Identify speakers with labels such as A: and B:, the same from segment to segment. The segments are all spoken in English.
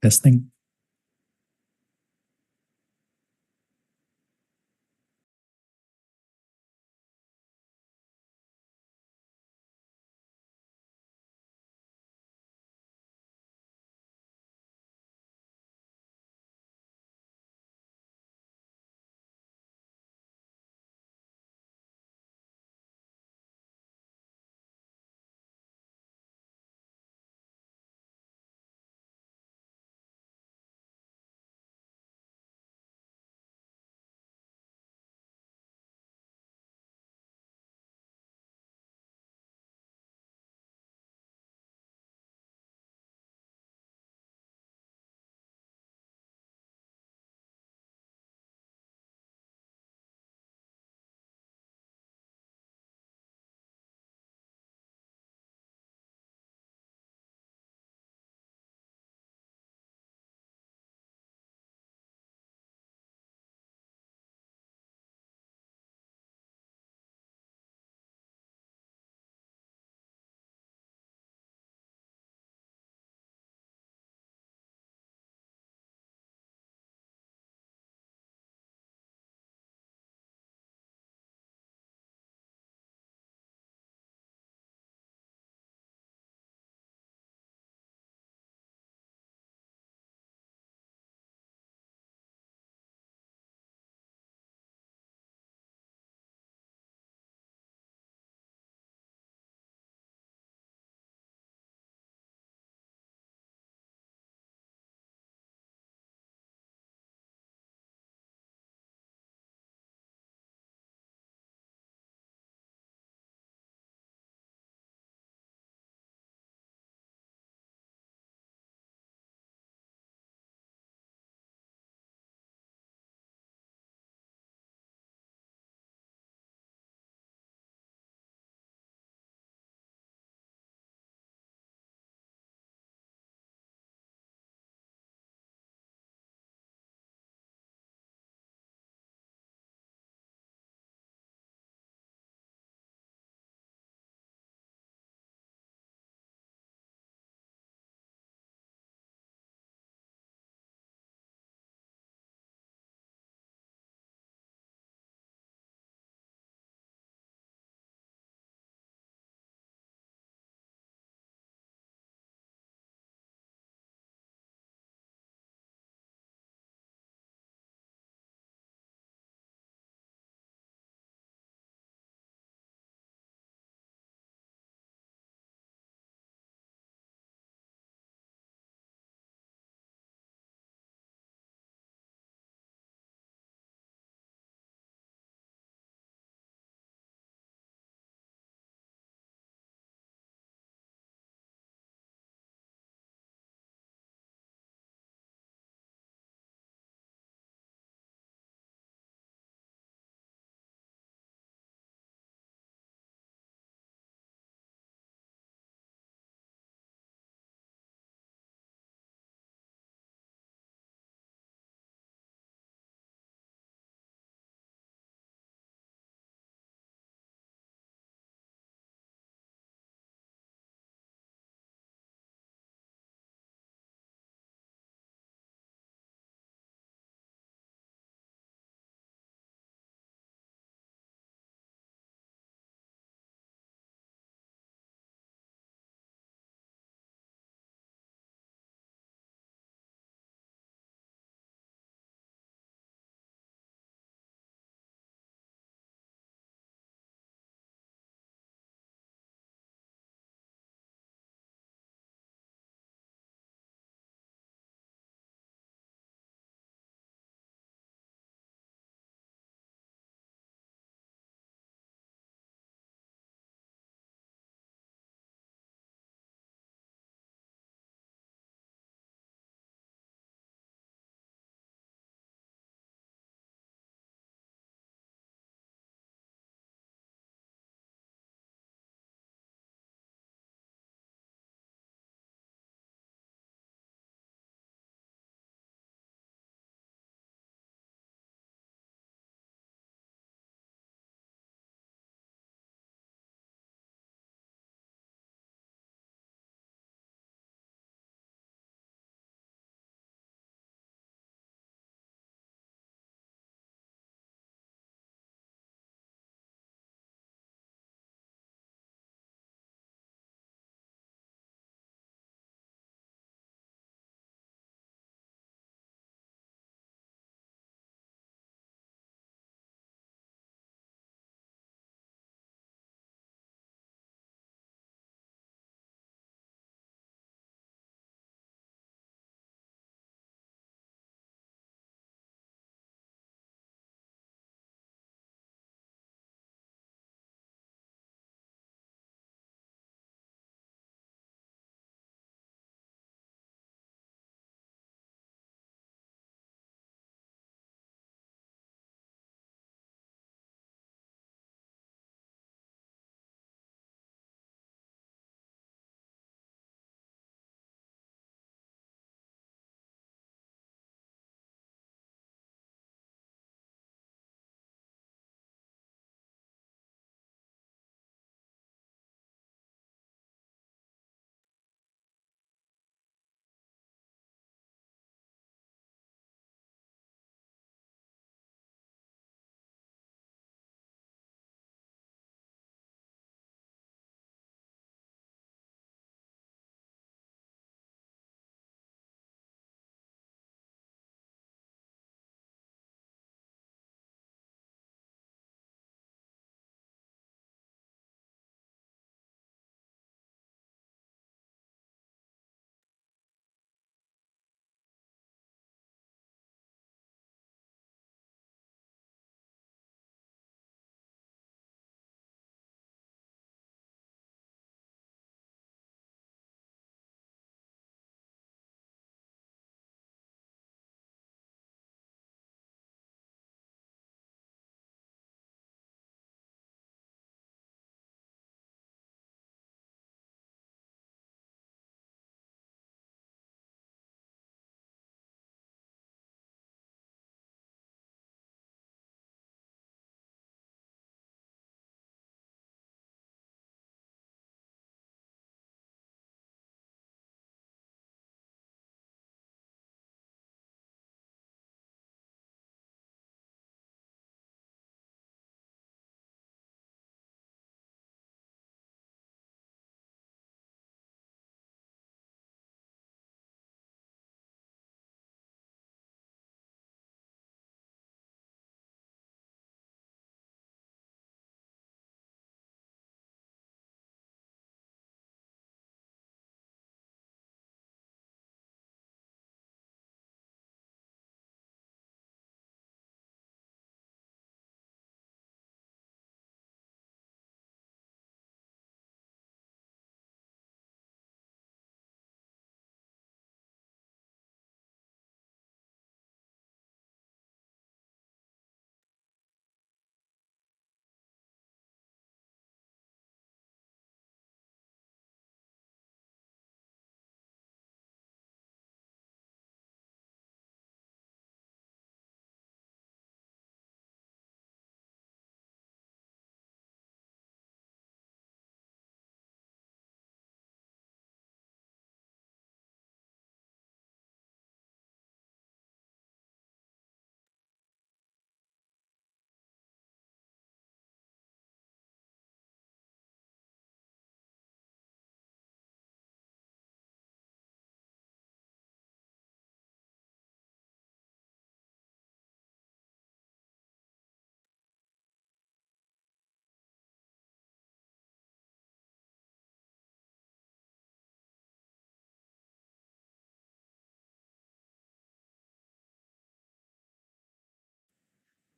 A: Testing.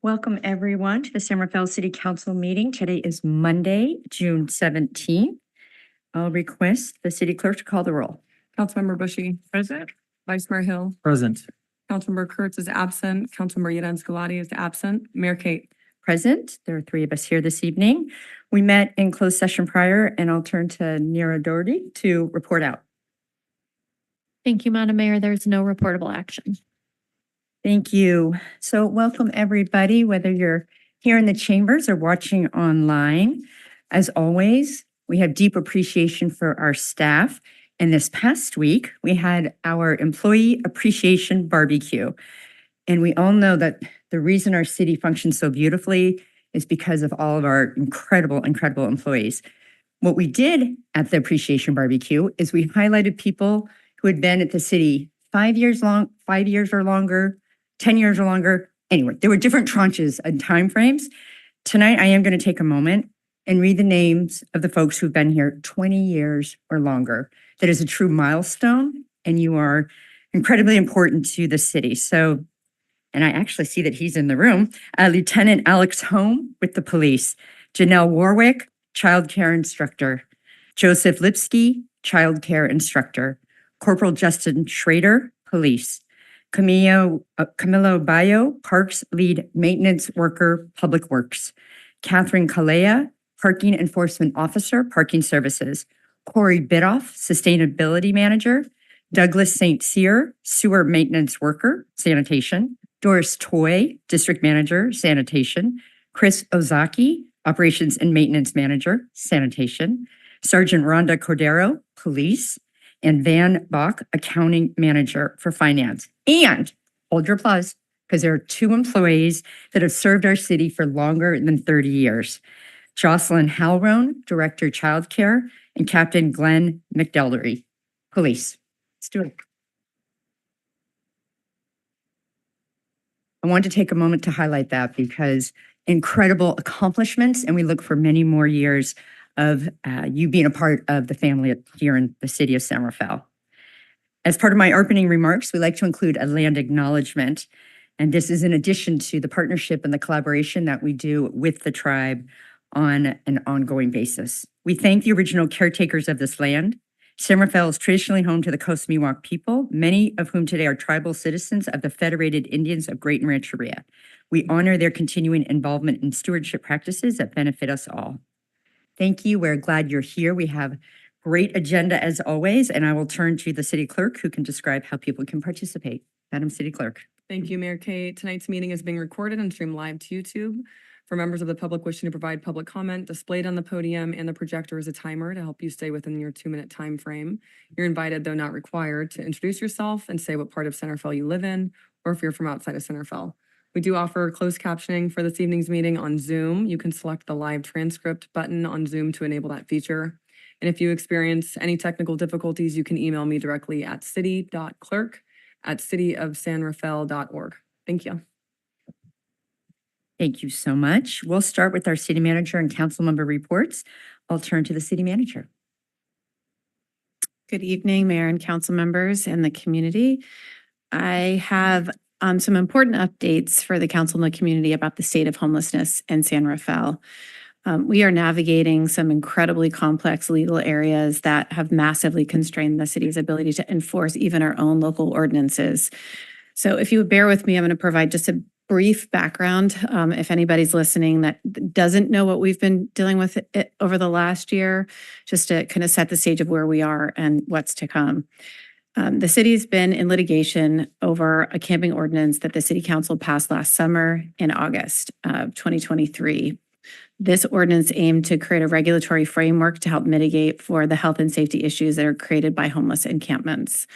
A: Welcome, everyone, to the San Rafael City Council meeting. Today is Monday, June 17th. I'll request the city clerk to call the roll.
B: Councilmember Bushy. Present. Vice Mayor Hill.
C: Present.
B: Councilmember Kurtz is absent. Councilmember Yeden is absent. Mayor Kate.
A: Present. There are three of us here this evening. We met in closed session prior, and I'll turn to Nira Doherty to report out.
D: Thank you, Madam Mayor. There's no reportable action.
A: Thank you. So welcome, everybody, whether you're here in the chambers or watching online. As always, we have deep appreciation for our staff. And this past week, we had our Employee Appreciation Barbecue. And we all know that the reason our city functions so beautifully is because of all of our incredible employees. What we did at the Appreciation Barbecue is we highlighted people who had been at the city 5 years or longer, 10 years or longer. Anyway, there were different tranches and timeframes. Tonight, I am going to take a moment and read the names of the folks who've been here 20 years or longer. That is a true milestone, and you are incredibly important to the city. So, and I actually see that he's in the room. Lieutenant Alex Holm with the police, Janelle Warwick, child care instructor, Joseph Lipsky, child care instructor, Corporal Justin Schrader, police, Camilo Bayo, parks lead maintenance worker, public works, Catherine Kalea, parking enforcement officer, parking services, Corey Bidoff, sustainability manager, Douglas St. Cyr, sewer maintenance worker, sanitation, Doris Toy, district manager, sanitation, Chris Ozaki, operations and maintenance manager, sanitation, Sergeant Rhonda Cordero, police, and Van Bach, accounting manager for finance. And hold your applause, because there are two employees that have served our city for longer than 30 years. Jocelyn Halrone, director childcare, and Captain Glenn McDeldery, police. Let's do it. I want to take a moment to highlight that because incredible accomplishments, and we look for many more years of you being a part of the family here in the city of San Rafael. As part of my opening remarks, we like to include a land acknowledgement, and this is in addition to the partnership and the collaboration that we do with the tribe on an ongoing basis. We thank the original caretakers of this land. San Rafael is traditionally home to the Coast Miwok people, many of whom today are tribal citizens of the Federated Indians of Great Rancheria. We honor their continuing involvement in stewardship practices that benefit us all. Thank you. We're glad you're here. We have great agenda as always, and I will turn to the city clerk who can describe how people can participate. Madam City Clerk.
B: Thank you, Mayor Kate. Tonight's meeting is being recorded and streamed live to YouTube. For members of the public wishing to provide public comment, displayed on the podium and the projector is a timer to help you stay within your 2-minute time frame. You're invited, though not required, to introduce yourself and say what part of San Rafael you live in, or if you're from outside of San Rafael. We do offer closed captioning for this evening's meeting on Zoom. You can select the live transcript button on Zoom to enable that feature. And if you experience any technical difficulties, you can email me directly at city.clerk@cityofsanrafael.org. Thank you.
A: Thank you so much. We'll start with our city manager and council member reports. I'll turn to the city manager.
E: Good evening, Mayor and council members and the community. I have some important updates for the council and the community about the state of homelessness in San Rafael. We are navigating some incredibly complex legal areas that have massively constrained the city's ability to enforce even our own local ordinances. So if you would bear with me, I'm going to provide just a brief background. If anybody's listening that doesn't know what we've been dealing with over the last year, just to kind of set the stage of where we are and what's to come. The city's been in litigation over a camping ordinance that the city council passed last summer in August of 2023. This ordinance aimed to create a regulatory framework to help mitigate for the health and safety issues that are created by homeless encampments.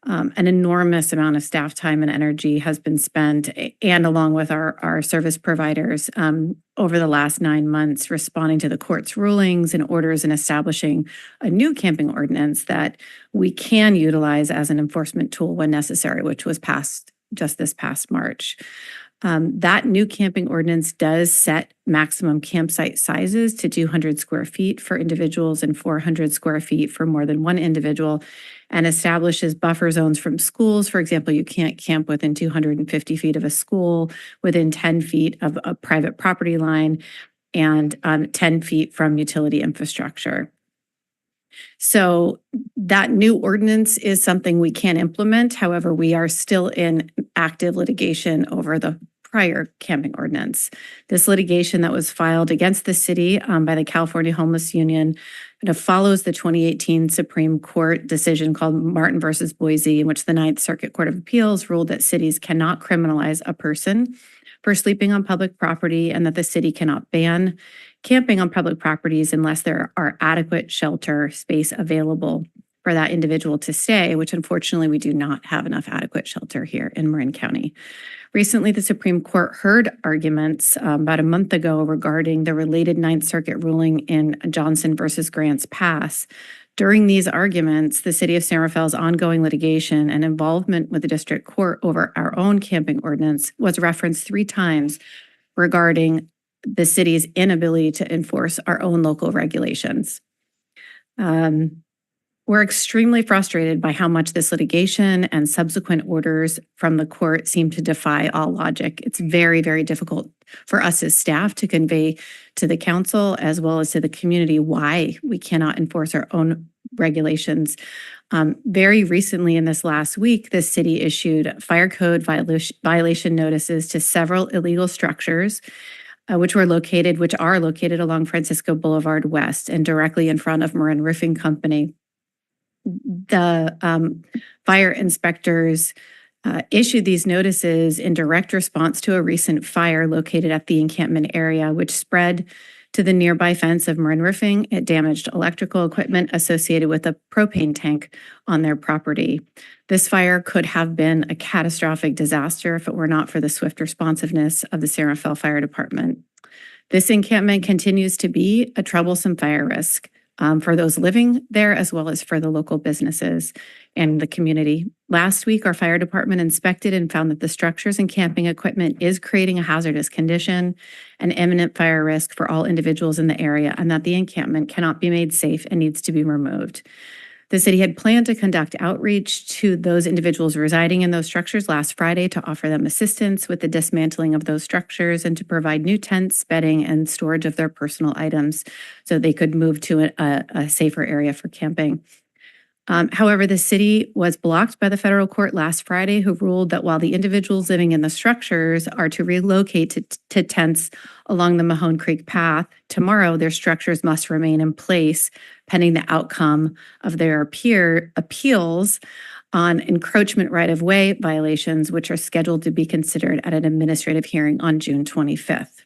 E: An enormous amount of staff time and energy has been spent, and along with our service providers, over the last 9 months, responding to the court's rulings and orders and establishing a new camping ordinance that we can utilize as an enforcement tool when necessary, which was passed just this past March. That new camping ordinance does set maximum campsite sizes to 200 square feet for individuals and 400 square feet for more than one individual, and establishes buffer zones from schools. For example, you can't camp within 250 feet of a school, within 10 feet of a private property line, and 10 feet from utility infrastructure. So that new ordinance is something we can implement. However, we are still in active litigation over the prior camping ordinance. This litigation that was filed against the city by the California Homeless Union follows the 2018 Supreme Court decision called Martin versus Boise, in which the Ninth Circuit Court of Appeals ruled that cities cannot criminalize a person for sleeping on public property, and that the city cannot ban camping on public properties unless there are adequate shelter space available for that individual to stay, which unfortunately we do not have enough adequate shelter here in Marin County. Recently, the Supreme Court heard arguments about a month ago regarding the related Ninth Circuit ruling in Johnson versus Grants Pass. During these arguments, the city of San Rafael's ongoing litigation and involvement with the district court over our own camping ordinance was referenced 3 times regarding the city's inability to enforce our own local regulations. We're extremely frustrated by how much this litigation and subsequent orders from the court seem to defy all logic. It's very, very difficult for us as staff to convey to the council as well as to the community why we cannot enforce our own regulations. Very recently in this last week, the city issued fire code violation notices to several illegal structures which are located along Francisco Boulevard West and directly in front of Marin Roofing Company. The fire inspectors issued these notices in direct response to a recent fire located at the encampment area, which spread to the nearby fence of Marin Roofing. It damaged electrical equipment associated with a propane tank on their property. This fire could have been a catastrophic disaster if it were not for the swift responsiveness of the San Rafael Fire Department. This encampment continues to be a troublesome fire risk for those living there as well as for the local businesses and the community. Last week, our fire department inspected and found that the structures and camping equipment is creating a hazardous condition, an imminent fire risk for all individuals in the area, and that the encampment cannot be made safe and needs to be removed. The city had planned to conduct outreach to those individuals residing in those structures last Friday to offer them assistance with the dismantling of those structures and to provide new tents, bedding, and storage of their personal items so they could move to a safer area for camping. However, the city was blocked by the federal court last Friday, who ruled that while the individuals living in the structures are to relocate to tents along the Mahone Creek path, tomorrow their structures must remain in place pending the outcome of their appeals on encroachment right-of-way violations, which are scheduled to be considered at an administrative hearing on June 25th.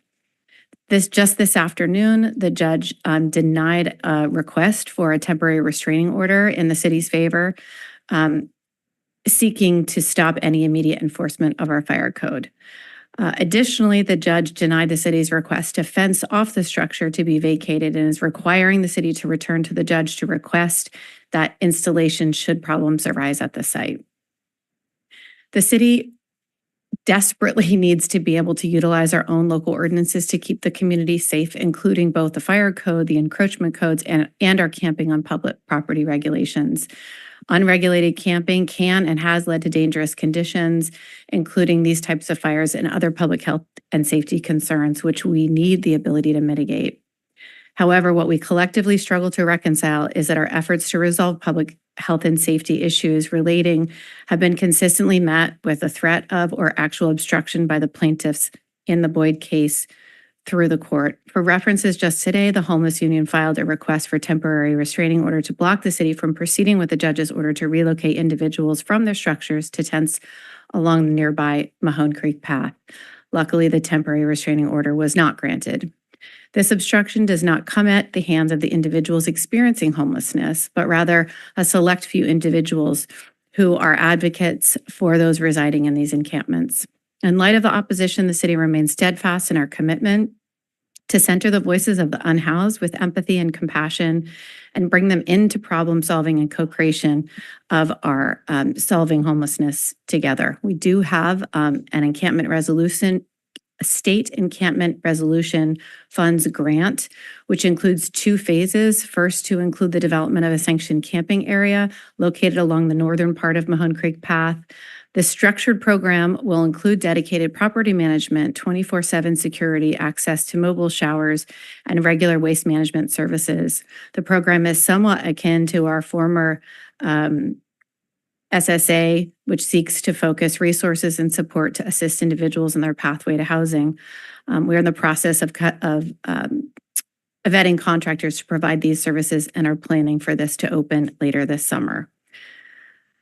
E: Just this afternoon, the judge denied a request for a temporary restraining order in the city's favor, seeking to stop any immediate enforcement of our fire code. Additionally, the judge denied the city's request to fence off the structure to be vacated and is requiring the city to return to the judge to request that installation should problems arise at the site. The city desperately needs to be able to utilize our own local ordinances to keep the community safe, including both the fire code, the encroachment codes, and our camping on public property regulations. Unregulated camping can and has led to dangerous conditions, including these types of fires and other public health and safety concerns, which we need the ability to mitigate. However, what we collectively struggle to reconcile is that our efforts to resolve public health and safety issues relating have been consistently met with a threat of or actual obstruction by the plaintiffs in the Boyd case through the court. For references, just today, the Homeless Union filed a request for temporary restraining order to block the city from proceeding with the judge's order to relocate individuals from their structures to tents along the nearby Mahone Creek path. Luckily, the temporary restraining order was not granted. This obstruction does not come at the hands of the individuals experiencing homelessness, but rather a select few individuals who are advocates for those residing in these encampments. In light of the opposition, the city remains steadfast in our commitment to center the voices of the unhoused with empathy and compassion and bring them into problem solving and co-creation of our solving homelessness together. We do have an encampment resolution, a state encampment resolution funds grant, which includes 2 phases. First, to include the development of a sanctioned camping area located along the northern part of Mahone Creek Path. The structured program will include dedicated property management, 24/7 security, access to mobile showers, and regular waste management services. The program is somewhat akin to our former SSA, which seeks to focus resources and support to assist individuals in their pathway to housing. We're in the process of vetting contractors to provide these services and are planning for this to open later this summer.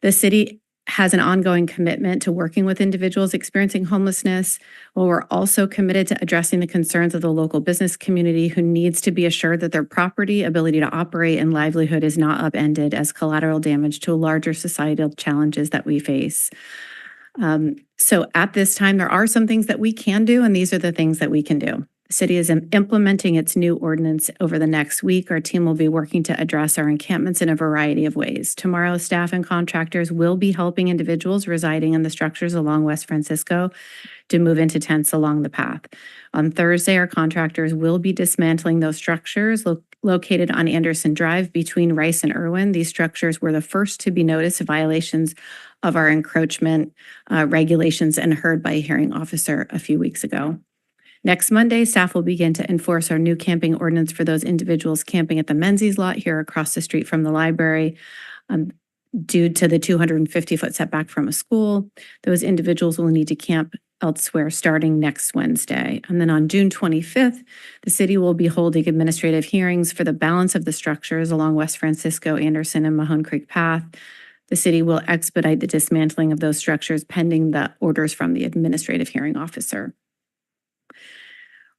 E: The city has an ongoing commitment to working with individuals experiencing homelessness, while we're also committed to addressing the concerns of the local business community who needs to be assured that their property, ability to operate, and livelihood is not upended as collateral damage to larger societal challenges that we face. So at this time, there are some things that we can do, and these are the things that we can do. The city is implementing its new ordinance over the next week. Our team will be working to address our encampments in a variety of ways. Tomorrow, staff and contractors will be helping individuals residing in the structures along West Francisco to move into tents along the path. On Thursday, our contractors will be dismantling those structures located on Anderson Drive between Rice and Irwin. These structures were the first to be noticed violations of our encroachment regulations and heard by a hearing officer a few weeks ago. Next Monday, staff will begin to enforce our new camping ordinance for those individuals camping at the Menzies lot here across the street from the library. Due to the 250-foot setback from a school, those individuals will need to camp elsewhere starting next Wednesday. And then on June 25th, the city will be holding administrative hearings for the balance of the structures along West Francisco, Anderson, and Mahone Creek Path. The city will expedite the dismantling of those structures pending the orders from the administrative hearing officer.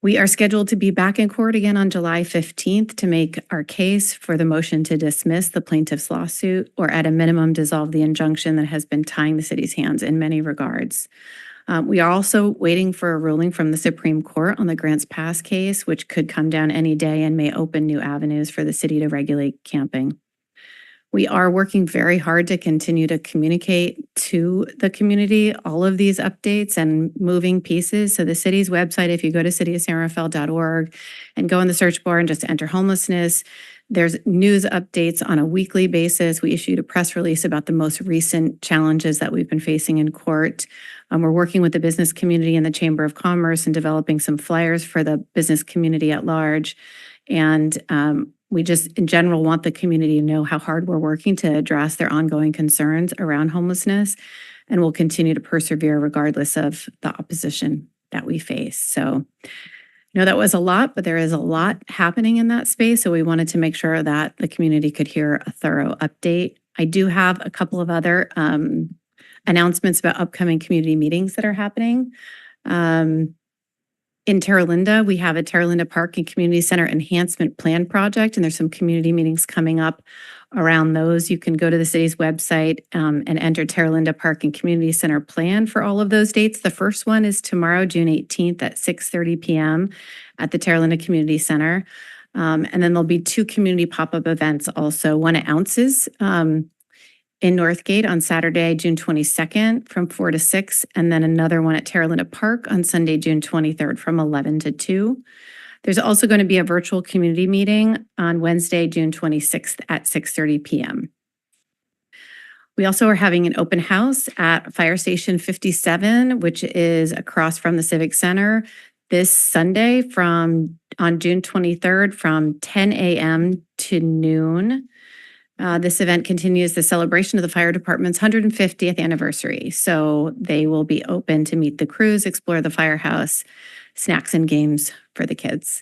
E: We are scheduled to be back in court again on July 15th to make our case for the motion to dismiss the plaintiff's lawsuit, or at a minimum dissolve the injunction that has been tying the city's hands in many regards. We are also waiting for a ruling from the Supreme Court on the Grants Pass case, which could come down any day and may open new avenues for the city to regulate camping. We are working very hard to continue to communicate to the community all of these updates and moving pieces. So the city's website, if you go to cityofsanrafael.org and go in the search bar and just enter homelessness, there's news updates on a weekly basis. We issued a press release about the most recent challenges that we've been facing in court. We're working with the business community and the Chamber of Commerce and developing some flyers for the business community at large. And we just, in general, want the community to know how hard we're working to address their ongoing concerns around homelessness, and we'll continue to persevere regardless of the opposition that we face. So I know that was a lot, but there is a lot happening in that space, so we wanted to make sure that the community could hear a thorough update. I do have a couple of other announcements about upcoming community meetings that are happening. In Terra Linda, we have a Terra Linda Park and Community Center Enhancement Plan project, and there's some community meetings coming up around those. You can go to the city's website and enter Terra Linda Park and Community Center Plan for all of those dates. The first one is tomorrow, June 18th at 6:30 p.m. at the Terra Linda Community Center. And then there'll be 2 community pop-up events also, one at Ounces in Northgate on Saturday, June 22nd from 4 to 6, and then another one at Terra Linda Park on Sunday, June 23rd from 11 to 2. There's also going to be a virtual community meeting on Wednesday, June 26th at 6:30 p.m. We also are having an open house at Fire Station 57, which is across from the Civic Center, this Sunday on June 23rd from 10 a.m. to noon. This event continues the celebration of the fire department's 150th anniversary. So they will be open to meet the crews, explore the firehouse, snacks and games for the kids.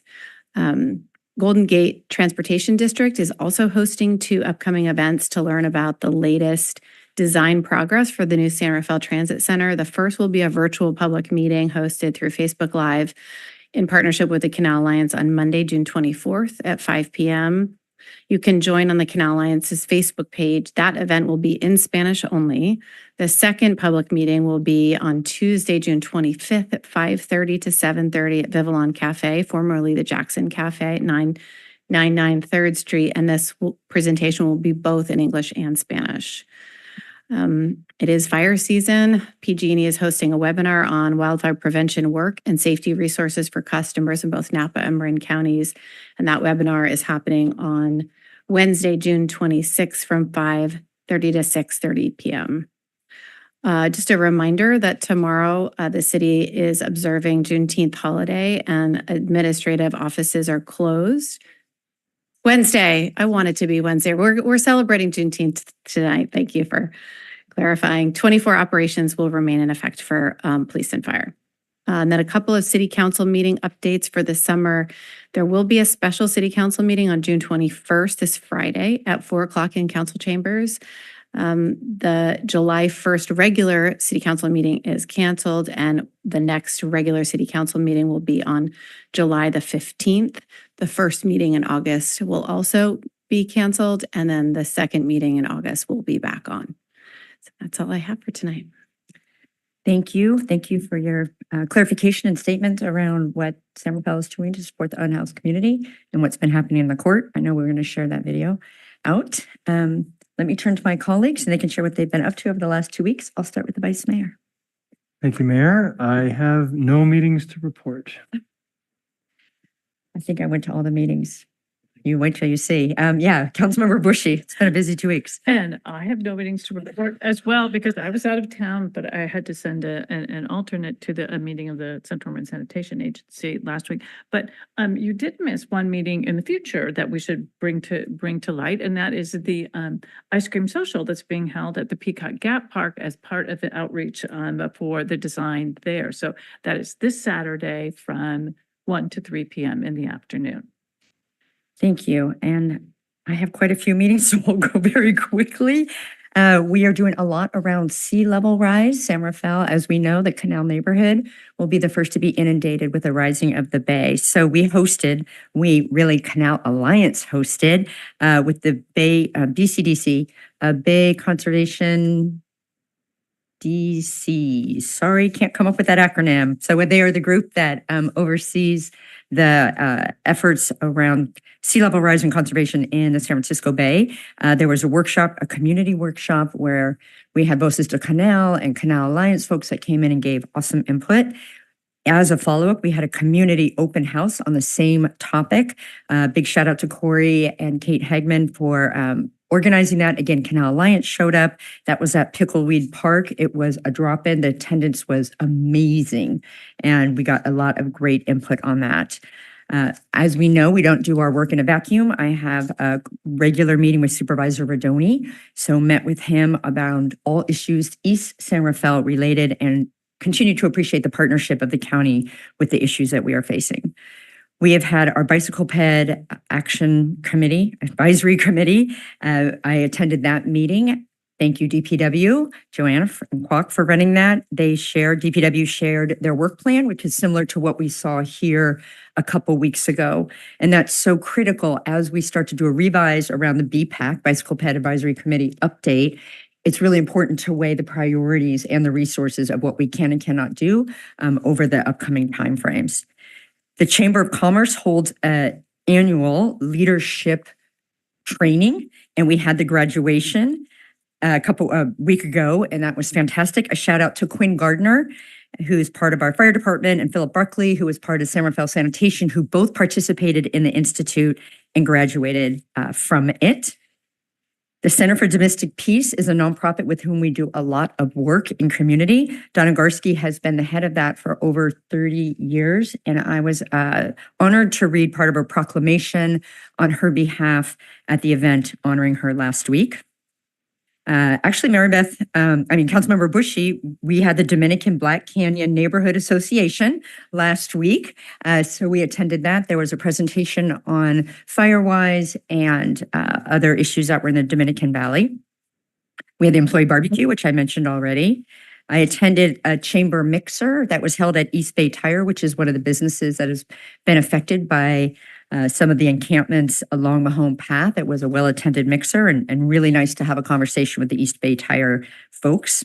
E: Golden Gate Transportation District is also hosting 2 upcoming events to learn about the latest design progress for the new San Rafael Transit Center. The first will be a virtual public meeting hosted through Facebook Live in partnership with the Canal Alliance on Monday, June 24th at 5 p.m. You can join on the Canal Alliance's Facebook page. That event will be in Spanish only. The second public meeting will be on Tuesday, June 25th at 5:30 to 7:30 at Vivillon Cafe, formerly the Jackson Cafe at 999 3rd Street. And this presentation will be both in English and Spanish. It is fire season. PG&E is hosting a webinar on wildfire prevention work and safety resources for customers in both Napa and Marin counties. And that webinar is happening on Wednesday, June 26th from 5:30 to 6:30 p.m. Just a reminder that tomorrow the city is observing Juneteenth holiday and administrative offices are closed. Wednesday. I want it to be Wednesday. We're celebrating Juneteenth tonight. Thank you for clarifying. 24 operations will remain in effect for police and fire. And then a couple of city council meeting updates for the summer. There will be a special city council meeting on June 21st, this Friday at 4:00 in council chambers. The July 1st regular city council meeting is canceled, and the next regular city council meeting will be on July the 15th. The first meeting in August will also be canceled, and then the second meeting in August will be back on. So that's all I have for tonight.
A: Thank you. Thank you for your clarification and statement around what San Rafael is doing to support the unhoused community and what's been happening in the court. I know we're going to share that video out. Let me turn to my colleagues and they can share what they've been up to over the last 2 weeks. I'll start with the Vice Mayor.
C: Thank you, Mayor. I have no meetings to report.
A: I think I went to all the meetings. You wait till you see. Yeah, Councilmember Bushy. It's been a busy 2 weeks.
F: And I have no meetings to report as well because I was out of town, but I had to send an alternate to a meeting of the Central Marin Sanitation Agency last week. But you did miss one meeting in the future that we should bring to light, and that is the ice cream social that's being held at the Peacock Gap Park as part of the outreach for the design there. So that is this Saturday from 1 to 3 p.m. in the afternoon.
A: Thank you. And I have quite a few meetings, so I'll go very quickly. We are doing a lot around sea level rise. San Rafael, as we know, the Canal neighborhood will be the first to be inundated with the rising of the bay. So Canal Alliance hosted with the Bay BCDC, Bay Conservation DC. Sorry, can't come up with that acronym. So they are the group that oversees the efforts around sea level rise and conservation in the San Francisco Bay. There was a community workshop where we had both Sister Canal and Canal Alliance folks that came in and gave awesome input. As a follow-up, we had a community open house on the same topic. Big shout out to Corey and Kate Hagman for organizing that. Again, Canal Alliance showed up. That was at Pickleweed Park. It was a drop-in. The attendance was amazing. And we got a lot of great input on that. As we know, we don't do our work in a vacuum. I have a regular meeting with Supervisor Rodoni. So met with him about all issues East San Rafael related and continue to appreciate the partnership of the county with the issues that we are facing. We have had our Bicycle Ped Action Committee, Advisory Committee. I attended that meeting. Thank you, DPW, Joanna and Kwok for running that. DPW shared their work plan, which is similar to what we saw here a couple weeks ago. And that's so critical as we start to do a revise around the BPAC, Bicycle Ped Advisory Committee update. It's really important to weigh the priorities and the resources of what we can and cannot do over the upcoming timeframes. The Chamber of Commerce holds an annual leadership training, and we had the graduation a week ago, and that was fantastic. A shout out to Quinn Gardner, who is part of our fire department, and Philip Buckley, who is part of San Rafael Sanitation, who both participated in the Institute and graduated from it. The Center for Domestic Peace is a nonprofit with whom we do a lot of work in community. Donna Garski has been the head of that for over 30 years, and I was honored to read part of her proclamation on her behalf at the event honoring her last week. Councilmember Bushy, we had the Dominican Black Canyon Neighborhood Association last week. So we attended that. There was a presentation on Firewise and other issues that were in the Dominican Valley. We had the employee barbecue, which I mentioned already. I attended a chamber mixer that was held at East Bay Tire, which is one of the businesses that has been affected by some of the encampments along Mahone Path. It was a well-attended mixer and really nice to have a conversation with the East Bay Tire folks.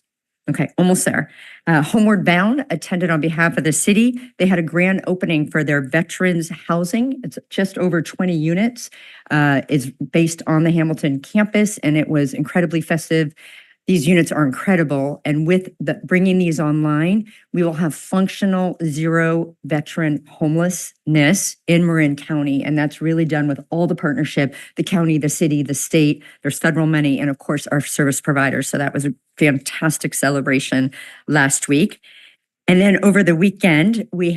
A: Okay, almost there. Homeward Bound attended on behalf of the city. They had a grand opening for their veterans housing. It's just over 20 units. It's based on the Hamilton campus, and it was incredibly festive. These units are incredible. And with bringing these online, we will have functional zero veteran homelessness in Marin County. And that's really done with all the partnership, the county, the city, the state, there's federal money, and of course, our service providers. So that was a fantastic celebration last week. And then over the weekend, we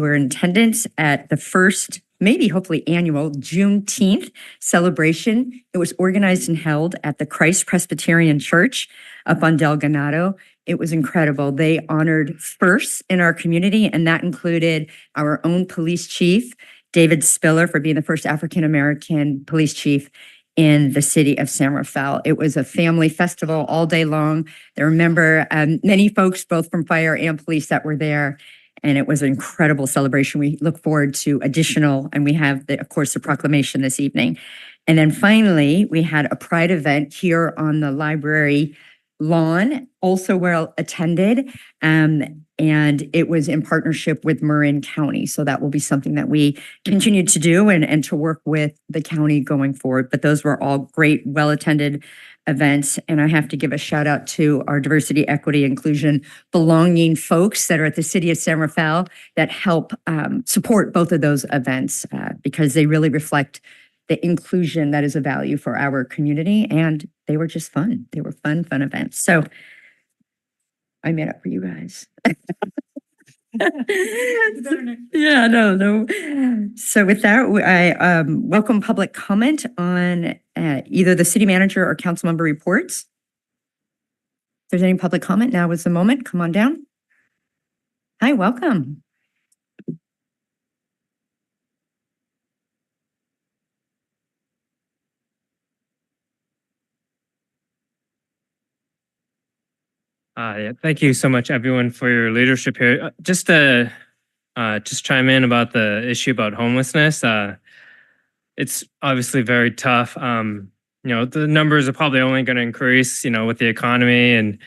A: were in attendance at the first, maybe hopefully annual Juneteenth celebration. It was organized and held at the Christ Presbyterian Church up on Del Ganado. It was incredible. They honored firsts in our community, and that included our own police chief, David Spiller, for being the first African-American police chief in the city of San Rafael. It was a family festival all day long. There were many folks, both from fire and police, that were there. And it was an incredible celebration. We look forward to additional, and we have, of course, the proclamation this evening. And then finally, we had a pride event here on the library lawn, also well attended. And it was in partnership with Marin County. So that will be something that we continue to do and to work with the county going forward. But those were all great, well-attended events. And I have to give a shout out to our diversity, equity, inclusion, belonging folks that are at the city of San Rafael that help support both of those events because they really reflect the inclusion that is a value for our community. And they were just fun. They were fun events. So I made up for you guys. Yeah, no. So with that, I welcome public comment on either the city manager or council member reports. If there's any public comment, now is the moment. Come on down. Hi, welcome.
G: Yeah, thank you so much, everyone, for your leadership here. Just to chime in about the issue about homelessness. It's obviously very tough. The numbers are probably only going to increase, with the economy and,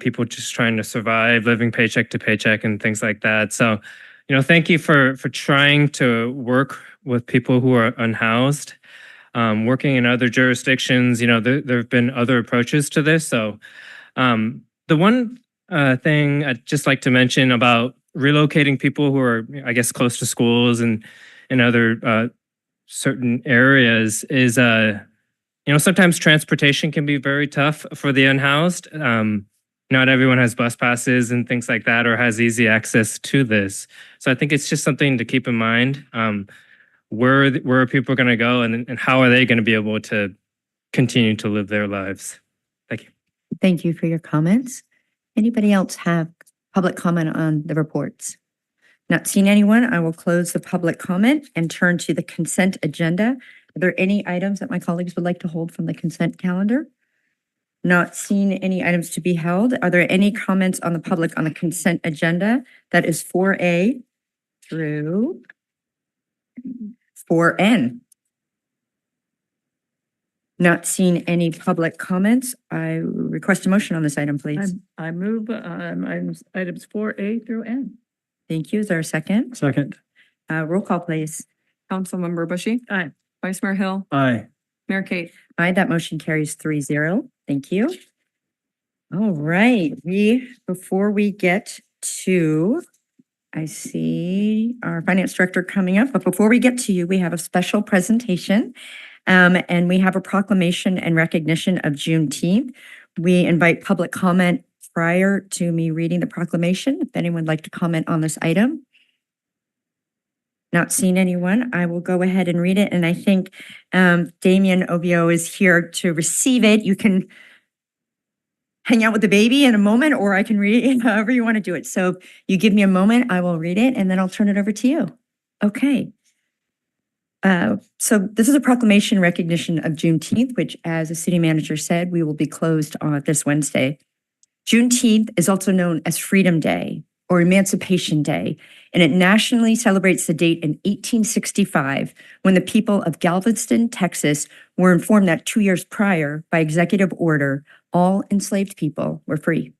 G: people just trying to survive, living paycheck to paycheck and things like that. So, thank you for trying to work with people who are unhoused. Working in other jurisdictions, there have been other approaches to this. So, the one thing I'd just like to mention about relocating people who are, I guess, close to schools and other certain areas is, sometimes transportation can be very tough for the unhoused. Not everyone has bus passes and things like that or has easy access to this. So I think it's just something to keep in mind. Where are people going to go and how are they going to be able to continue to live their lives? Thank you.
A: Thank you for your comments. Anybody else have public comment on the reports? Not seeing anyone, I will close the public comment and turn to the consent agenda. Are there any items that my colleagues would like to hold from the consent calendar? Not seeing any items to be held. Are there any comments on the public on the consent agenda? That is 4A through 4N. Not seeing any public comments. I request a motion on this item, please.
F: I move items 4A through N.
A: Thank you. Is there a second?
C: Second.
A: Roll call, please.
B: Councilmember Bushy.
F: Aye.
B: Vice Mayor Hill.
C: Aye.
B: Mayor Kate.
A: Aye, that motion carries 3-0. Thank you. All right, before we get to, I see our finance director coming up, but before we get to you, we have a special presentation. And we have a proclamation and recognition of Juneteenth. We invite public comment prior to me reading the proclamation. If anyone would like to comment on this item. Not seeing anyone, I will go ahead and read it. And I think Damian Ovio is here to receive it. You can hang out with the baby in a moment, or I can read it however you want to do it. So if you give me a moment, I will read it and then I'll turn it over to you. Okay. So this is a proclamation recognition of Juneteenth, which, as the city manager said, we will be closed on this Wednesday. Juneteenth is also known as Freedom Day. or Emancipation Day, and it nationally celebrates the date in 1865 when the people of Galveston, Texas were informed that 2 years prior, by executive order, all enslaved people were free.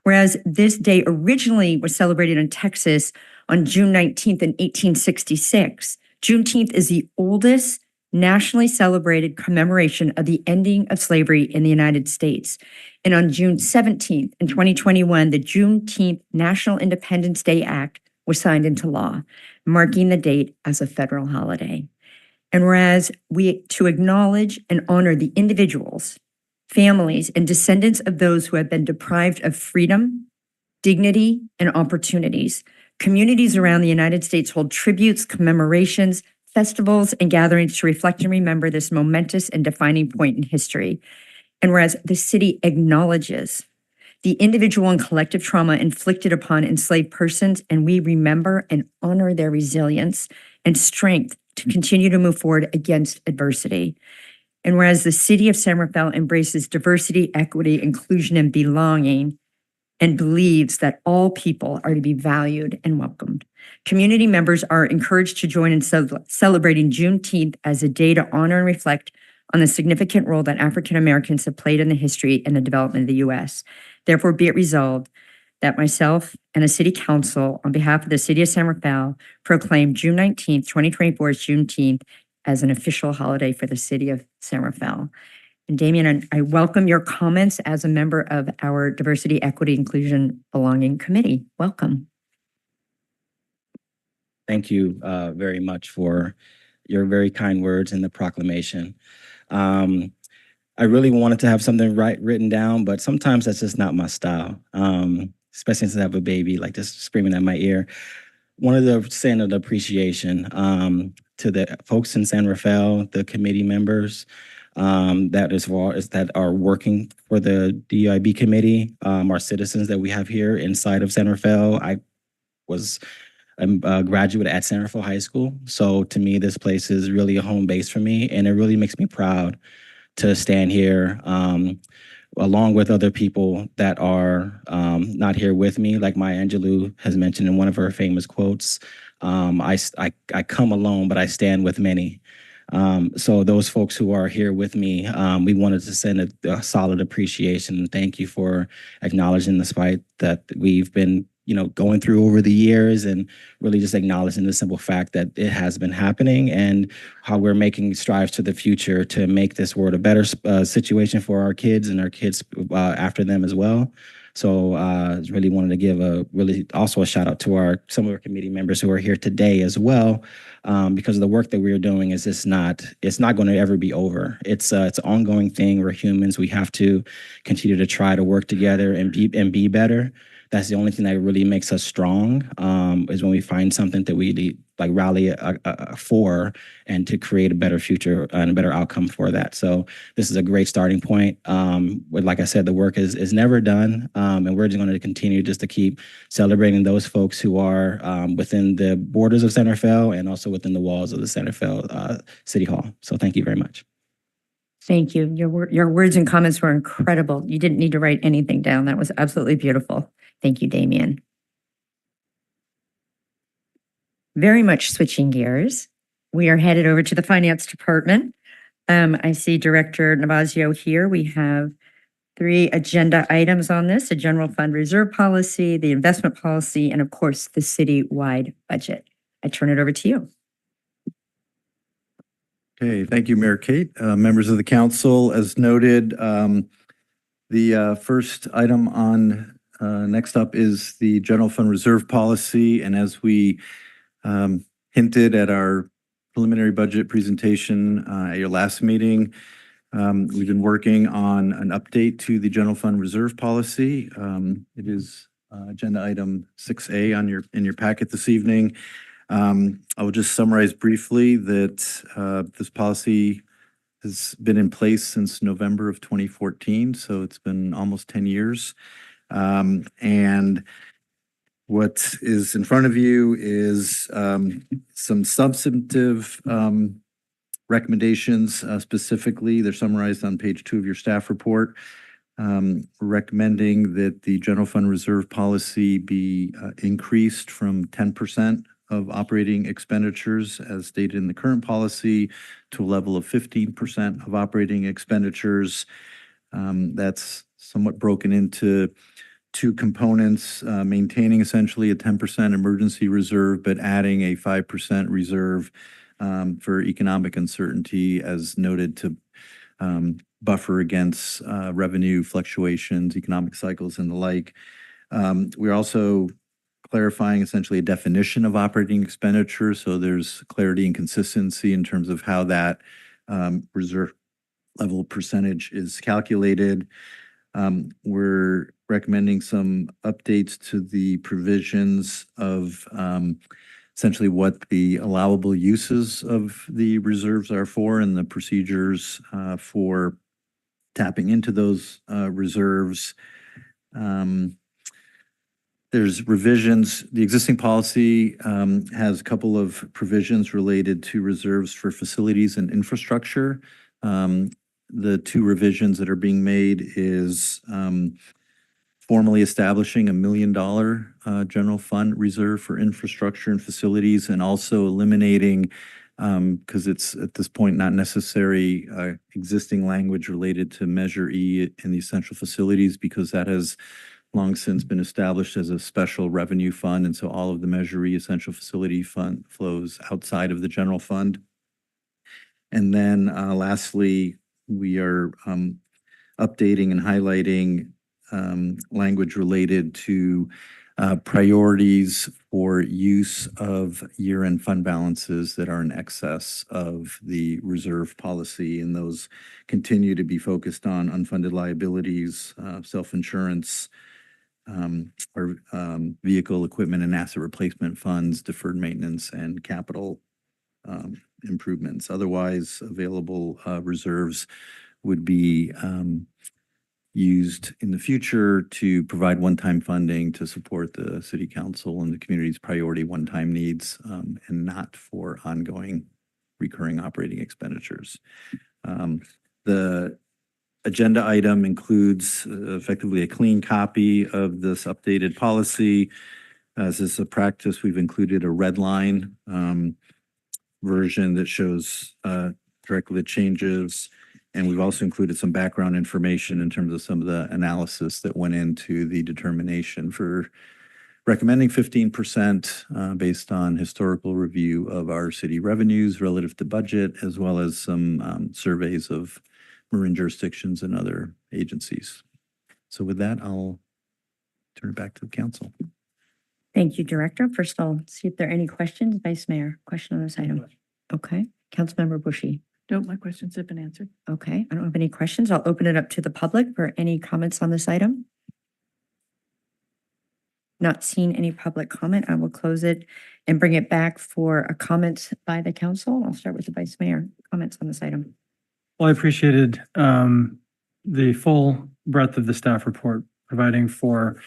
A: Whereas this day originally was celebrated in Texas on June 19th in 1866, Juneteenth is the oldest nationally celebrated commemoration of the ending of slavery in the United States. And on June 17th in 2021, the Juneteenth National Independence Day Act was signed into law, marking the date as a federal holiday. And whereas to acknowledge and honor the individuals, families, and descendants of those who have been deprived of freedom, dignity, and opportunities, communities around the United States hold tributes, commemorations, festivals, and gatherings to reflect and remember this momentous and defining point in history. And whereas the city acknowledges the individual and collective trauma inflicted upon enslaved persons, and we remember and honor their resilience and strength to continue to move forward against adversity. And whereas the city of San Rafael embraces diversity, equity, inclusion, and belonging, and believes that all people are to be valued and welcomed, community members are encouraged to join in celebrating Juneteenth as a day to honor and reflect on the significant role that African Americans have played in the history and the development of the U.S. Therefore, be it resolved that myself and the City Council, on behalf of the City of San Rafael, proclaim June 19th, 2024 as Juneteenth as an official holiday for the City of San Rafael. And Damien, I welcome your comments as a member of our Diversity, Equity, Inclusion, Belonging Committee. Welcome.
H: Thank you very much for your very kind words in the proclamation. I really wanted to have something written down, but sometimes that's just not my style, especially since I have a baby like just screaming at my ear. Wanted to send an appreciation to the folks in San Rafael, the committee members, that are working for the DIB committee, our citizens that we have here inside of San Rafael. I'm a graduate at San Rafael High School, so to me, this place is really a home base for me, and it really makes me proud to stand here along with other people that are not here with me, like Maya Angelou has mentioned in one of her famous quotes. I come alone, but I stand with many. So those folks who are here with me, we wanted to send a solid appreciation and thank you for acknowledging the fight that we've been going through over the years, and really just acknowledging the simple fact that it has been happening and how we're making strides to the future to make this world a better situation for our kids and our kids after them as well. So really wanted to give also a shout out to some of our committee members who are here today as well, because the work that we're doing is it's not going to ever be over. It's an ongoing thing. We're humans. We have to continue to try to work together and be better. That's the only thing that really makes us strong, is when we find something that we rally for, and to create a better future and a better outcome for that. So this is a great starting point. Like I said, the work is never done, and we're just going to continue just to keep celebrating those folks who are within the borders of San Rafael and also within the walls of the San Rafael City Hall. So thank you very much.
A: Thank you. Your words and comments were incredible. You didn't need to write anything down. That was absolutely beautiful. Thank you, Damien. Very much switching gears. We are headed over to the Finance Department. I see Director Navazio here. We have 3 agenda items on this: the General Fund Reserve Policy, the Investment Policy, and of course, the Citywide Budget. I turn it over to you.
I: Okay, thank you, Mayor Kate. Members of the council, as noted, the first item on next up is the General Fund Reserve Policy. And as we hinted at our preliminary budget presentation at your last meeting, we've been working on an update to the General Fund Reserve Policy. It is agenda item 6A in your packet this evening. I will just summarize briefly that this policy has been in place since November of 2014, so it's been almost 10 years. And what is in front of you is some substantive recommendations. Specifically, they're summarized on page 2 of your staff report. recommending that the general fund reserve policy be increased from 10% of operating expenditures as stated in the current policy to a level of 15% of operating expenditures. That's somewhat broken into two components, maintaining essentially a 10% emergency reserve, but adding a 5% reserve for economic uncertainty as noted to buffer against revenue fluctuations, economic cycles, and the like. We're also clarifying essentially a definition of operating expenditure, so there's clarity and consistency in terms of how that reserve level percentage is calculated. We're recommending some updates to the provisions of essentially what the allowable uses of the reserves are for and the procedures for tapping into those reserves. There's revisions. The existing policy has a couple of provisions related to reserves for facilities and infrastructure. The two revisions that are being made is formally establishing $1 million general fund reserve for infrastructure and facilities, and also eliminating, because it's at this point not necessary, existing language related to Measure E in the essential facilities, because that has long since been established as a special revenue fund, and so all of the Measure E essential facility fund flows outside of the general fund. And then lastly, we are updating and highlighting language related to priorities for use of year-end fund balances that are in excess of the reserve policy, and those continue to be focused on unfunded liabilities, self-insurance, or vehicle equipment and asset replacement funds, deferred maintenance, and capital improvements. Otherwise, available reserves would be used in the future to provide one-time funding to support the city council and the community's priority one-time needs, and not for ongoing recurring operating expenditures. The agenda item includes effectively a clean copy of this updated policy. As is a practice, we've included a red line version that shows directly the changes. And we've also included some background information in terms of some of the analysis that went into the determination for recommending 15% based on historical review of our city revenues relative to budget, as well as some surveys of marine jurisdictions and other agencies. So with that, I'll turn it back to the council.
A: Thank you, Director. First, I'll see if there are any questions. Vice Mayor, question on this item. Okay. Councilmember Bushy.
F: No, my questions have been answered.
A: Okay. I don't have any questions. I'll open it up to the public for any comments on this item. Not seeing any public comment, I will close it and bring it back for a comment by the council. I'll start with the Vice Mayor. Comments on this item.
C: Well, I appreciated the full breadth of the staff report, providing for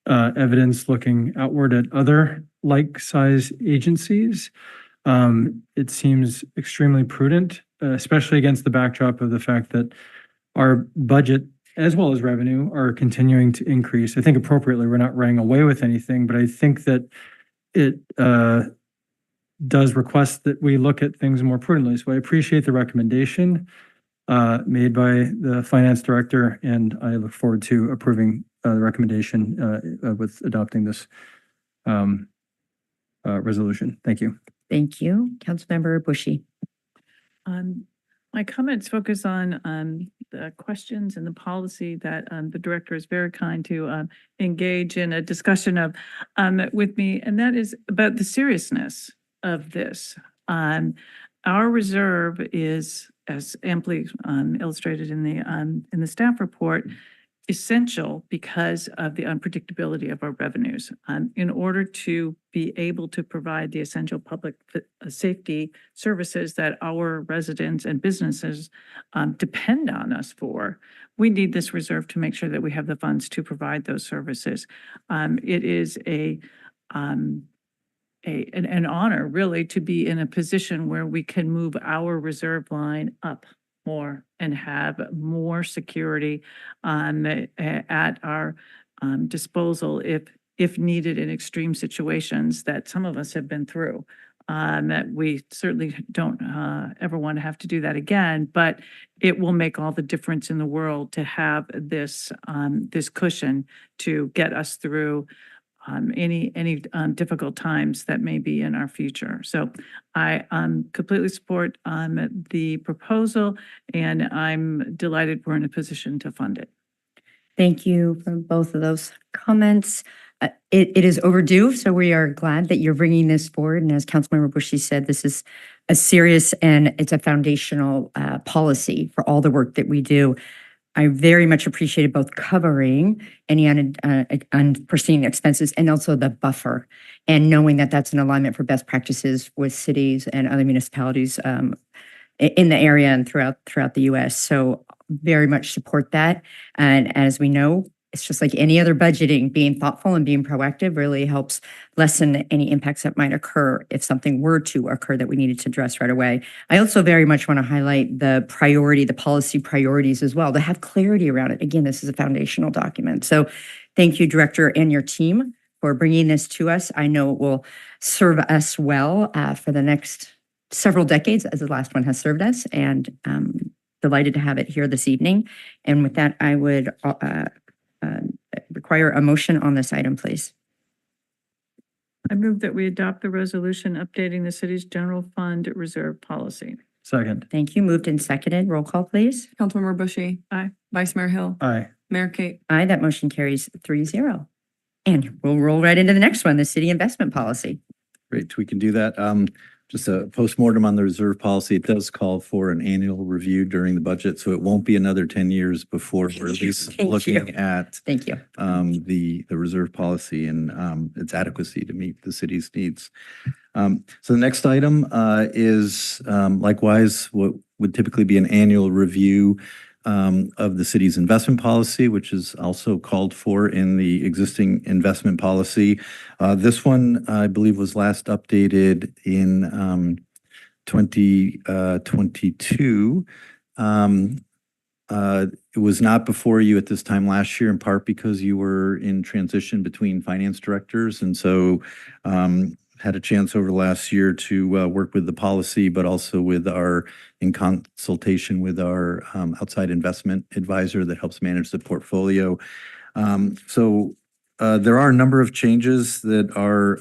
C: evidence looking outward at other like-size agencies. It seems extremely prudent, especially against the backdrop of the fact that our budget as well as revenue are continuing to increase. I think appropriately, we're not running away with anything, but I think that it does request that we look at things more prudently. So I appreciate the recommendation made by the finance director, and I look forward to approving the recommendation with adopting this resolution. Thank you.
A: Thank you. Councilmember Bushy.
F: My comments focus on the questions and the policy that the director is very kind to engage in a discussion of with me, and that is about the seriousness of this. Our reserve is, as amply illustrated in the staff report, essential because of the unpredictability of our revenues. In order to be able to provide the essential public safety services that our residents and businesses depend on us for, we need this reserve to make sure that we have the funds to provide those services. It is an honor, really, to be in a position where we can move our reserve line up more and have more security at our disposal if needed in extreme situations that some of us have been through. That we certainly don't ever want to have to do that again, but it will make all the difference in the world to have this cushion to get us through any difficult times that may be in our future. So I completely support the proposal, and I'm delighted we're in a position to fund it.
A: Thank you for both of those comments. It is overdue, so we are glad that you're bringing this forward. And as Councilmember Bushy said, this is a serious and it's a foundational policy for all the work that we do. I very much appreciated both covering any unforeseen expenses and also the buffer, and knowing that that's an alignment for best practices with cities and other municipalities in the area and throughout the U.S. So very much support that. And as we know, it's just like any other budgeting, being thoughtful and being proactive really helps lessen any impacts that might occur if something were to occur that we needed to address right away. I also very much want to highlight the policy priorities as well, to have clarity around it. Again, this is a foundational document. So thank you, Director, and your team for bringing this to us. I know it will serve us well for the next several decades, as the last one has served us, and delighted to have it here this evening. And with that, I would require a motion on this item, please.
F: I move that we adopt the resolution updating the city's general fund reserve policy.
C: Second.
A: Thank you. Moved and seconded. Roll call, please.
B: Councilmember Bushy.
F: Aye.
B: Vice Mayor Hill.
C: Aye.
B: Mayor Kate.
A: Aye, that motion carries 3-0. And we'll roll right into the next one, the city investment policy.
I: Great, we can do that. Just a postmortem on the reserve policy. It does call for an annual review during the budget, so it won't be another 10 years before we're at least
A: Thank
I: looking
A: you.
I: at
A: Thank you.
I: the reserve policy and its adequacy to meet the city's needs. So the next item is likewise what would typically be an annual review of the city's investment policy, which is also called for in the existing investment policy. This one, I believe, was last updated in 2022. It was not before you at this time last year, in part because you were in transition between finance directors. And so had a chance over the last year to work with the policy, but also in consultation with our outside investment advisor that helps manage the portfolio. So there are a number of changes that are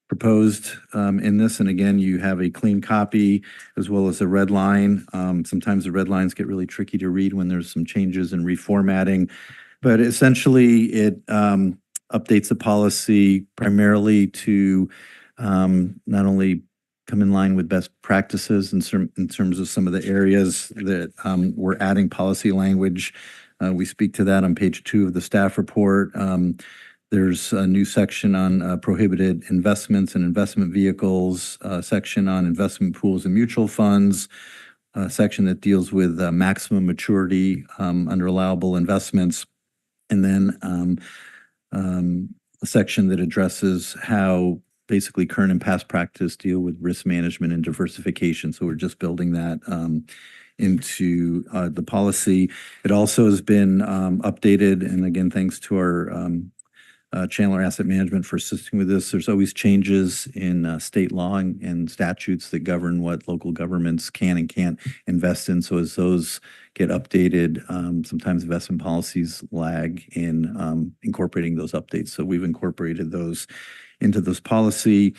I: proposed in this. And again, you have a clean copy as well as a red line. Sometimes the red lines get really tricky to read when there's some changes in reformatting, but essentially it updates the policy primarily to not only come in line with best practices in terms of some of the areas that we're adding policy language. We speak to that on page 2 of the staff report. There's a new section on prohibited investments and investment vehicles, section on investment pools and mutual funds, a section that deals with maximum maturity under allowable investments, and then a section that addresses how basically current and past practice deal with risk management and diversification. So we're just building that into the policy. It also has been updated, and again, thanks to our Chandler Asset Management for assisting with this. There's always changes in state law and statutes that govern what local governments can and can't invest in. So as those get updated, sometimes investment policies lag in incorporating those updates. So we've incorporated those into this policy.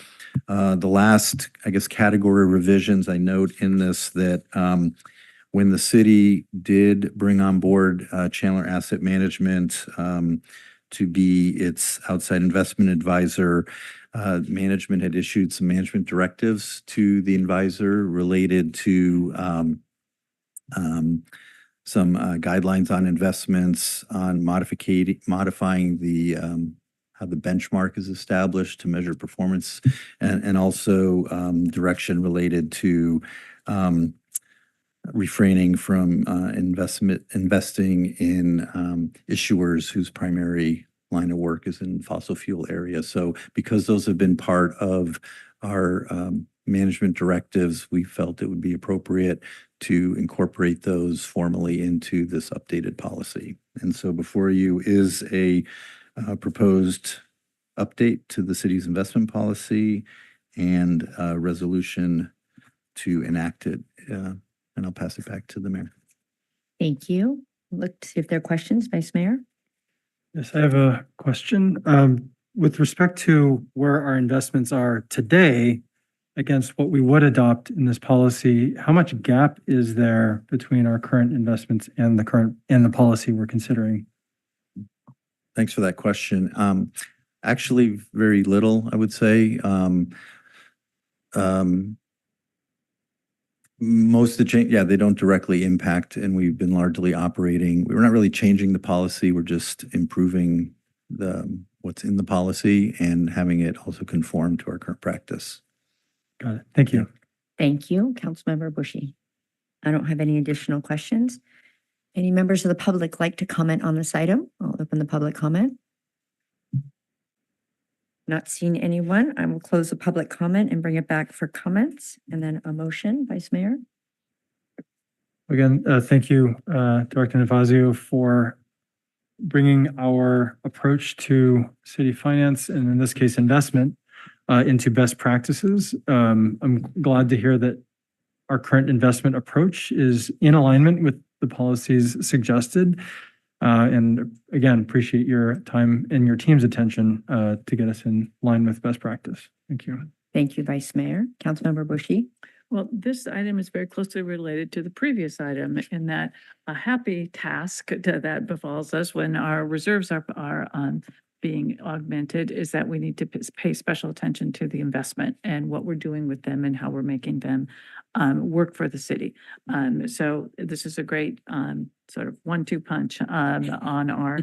I: The last, I guess, category revisions, I note in this that when the city did bring on board Chandler Asset Management to be its outside investment advisor, management had issued some management directives to the advisor related to some guidelines on investments, on modifying the how the benchmark is established to measure performance, and also direction related to refraining from investing in issuers whose primary line of work is in fossil fuel area. So because those have been part of our management directives, we felt it would be appropriate to incorporate those formally into this updated policy. And so before you is a proposed update to the city's investment policy and a resolution to enact it. And I'll pass it back to the mayor.
A: Thank you. Look to see if there are questions, Vice Mayor.
C: Yes, I have a question. With respect to where our investments are today against what we would adopt in this policy, how much gap is there between our current investments and the policy we're considering?
I: Thanks for that question. Actually, very little, I would say. Most of the change, yeah, they don't directly impact, and we've been largely operating. We're not really changing the policy. We're just improving what's in the policy and having it also conform to our current practice.
C: Got it. Thank you.
A: Thank you, Councilmember Bushy. I don't have any additional questions. Any members of the public like to comment on this item? I'll open the public comment. Not seeing anyone. I will close the public comment and bring it back for comments and then a motion, Vice Mayor.
C: Again, thank you, Director Navazio, for bringing our approach to city finance, and in this case, investment, into best practices. I'm glad to hear that our current investment approach is in alignment with the policies suggested. And again, appreciate your time and your team's attention to get us in line with best practice. Thank you.
A: Thank you, Vice Mayor. Councilmember Bushy.
F: Well, this item is very closely related to the previous item in that a happy task that befalls us when our reserves are being augmented is that we need to pay special attention to the investment and what we're doing with them and how we're making them work for the city. So this is a great sort of 1-2 punch on our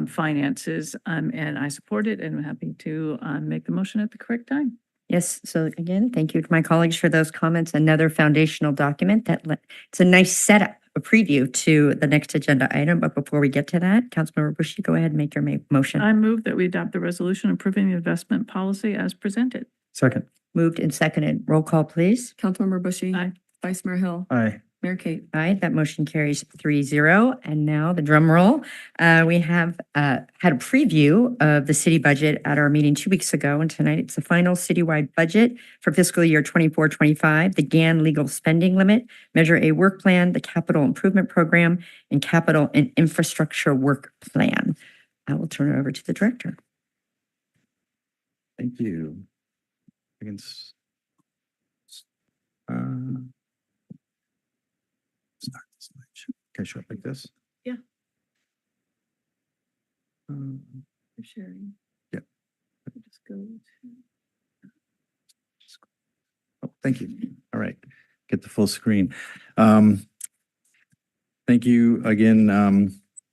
F: finances, and I support it and I'm happy to make the motion at the correct time.
A: Yes. So again, thank you to my colleagues for those comments. Another foundational document it's a nice setup, a preview to the next agenda item. But before we get to that, Councilmember Bushy, go ahead and make your motion.
F: I move that we adopt the resolution approving the investment policy as presented.
C: Second.
A: Moved and seconded. Roll call, please.
B: Councilmember Bushy.
F: Aye.
B: Vice Mayor Hill.
C: Aye.
B: Mayor Kate.
A: Aye, that motion carries 3-0. And now the drum roll. We have had a preview of the city budget at our meeting 2 weeks ago. And tonight it's the final citywide budget for fiscal year 24-25, the Gann legal spending limit, Measure A work plan, the capital improvement program, and capital and infrastructure work plan. I will turn it over to the director.
I: Thank you. I can start this slide. Can I show up like this?
F: Yeah.
I: Um,
F: You're sharing.
I: Yeah.
F: Just go to.
I: Oh, thank you. All right. Get the full screen. Thank you again,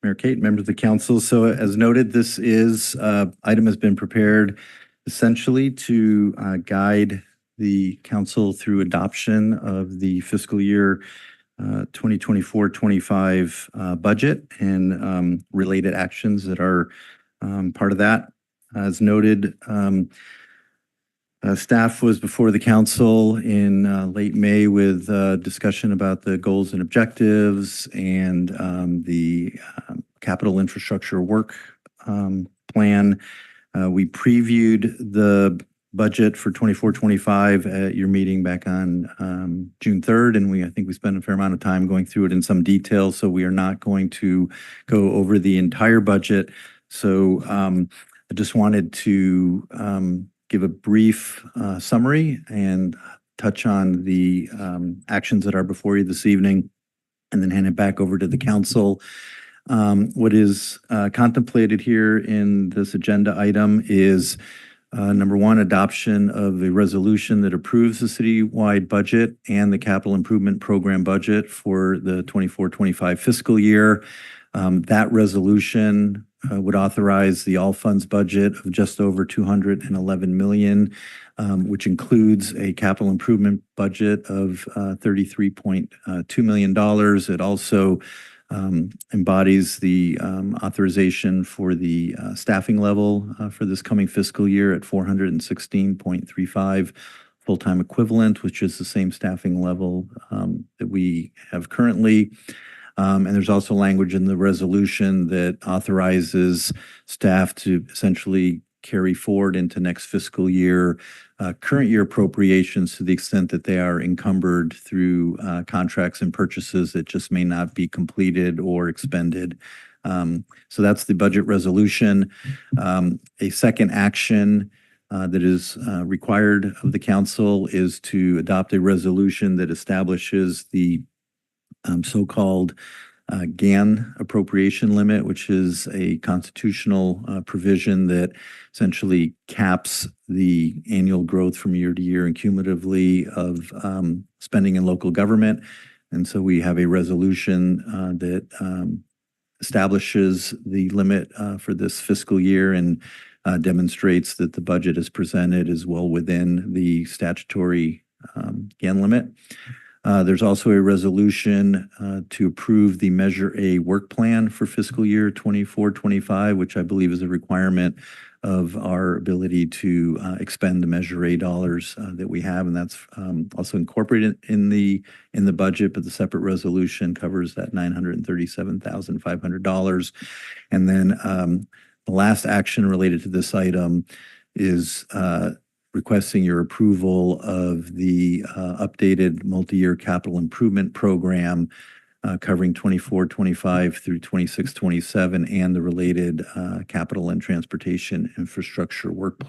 I: Mayor Kate, members of the council. So as noted, this item has been prepared essentially to guide the council through adoption of the fiscal year 2024-25 budget and related actions that are part of that. As noted, staff was before the council in late May with discussion about the goals and objectives and the capital infrastructure work plan. We previewed the budget for 24-25 at your meeting back on June 3rd, and I think we spent a fair amount of time going through it in some detail, so we are not going to go over the entire budget. So I just wanted to give a brief summary and touch on the actions that are before you this evening, and then hand it back over to the council. What is contemplated here in this agenda item is number one, adoption of a resolution that approves the citywide budget and the capital improvement program budget for the 24-25 fiscal year. That resolution would authorize the all funds budget of just over $211 million, which includes a capital improvement budget of $33.2 million. It also embodies the authorization for the staffing level for this coming fiscal year at 416.35 full-time equivalent, which is the same staffing level that we have currently. And there's also language in the resolution that authorizes staff to essentially carry forward into next fiscal year current year appropriations to the extent that they are encumbered through contracts and purchases that just may not be completed or expended. So that's the budget resolution. A second action that is required of the council is to adopt a resolution that establishes the so-called Gann appropriation limit, which is a constitutional provision that essentially caps the annual growth from year to year and cumulatively of spending in local government. And so we have a resolution that establishes the limit for this fiscal year and demonstrates that the budget as presented is well within the statutory Gann limit. There's also a resolution to approve the Measure A work plan for fiscal year 24-25, which I believe is a requirement of our ability to expend the Measure A dollars that we have, and that's also incorporated in the budget. But the separate resolution covers that $937,500. And then the last action related to this item is requesting your approval of the updated multi-year capital improvement program covering 24-25 through 26-27 and the related capital and transportation infrastructure work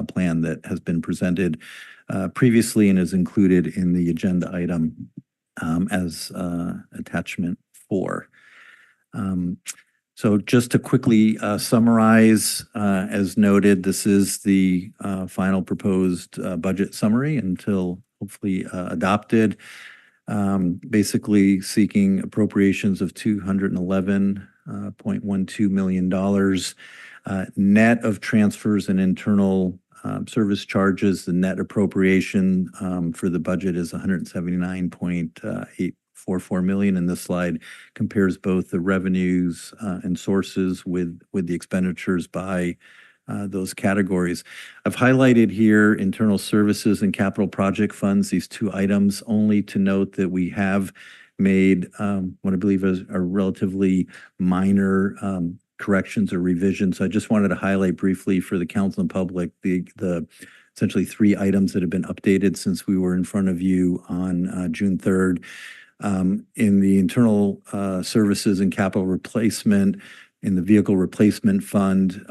I: plan that has been presented previously and is included in the agenda item as attachment 4. So just to quickly summarize, as noted, this is the final proposed budget summary until hopefully adopted. Basically seeking appropriations of $211.12 million, net of transfers and internal service charges. The net appropriation for the budget is $179.844 million, and this slide compares both the revenues and sources with the expenditures by those categories. I've highlighted here internal services and capital project funds, these two items, only to note that we have made what I believe is a relatively minor corrections or revisions. So I just wanted to highlight briefly for the council and public the essentially 3 items that have been updated since we were in front of you on June 3rd. In the internal services and capital replacement, in the vehicle replacement fund,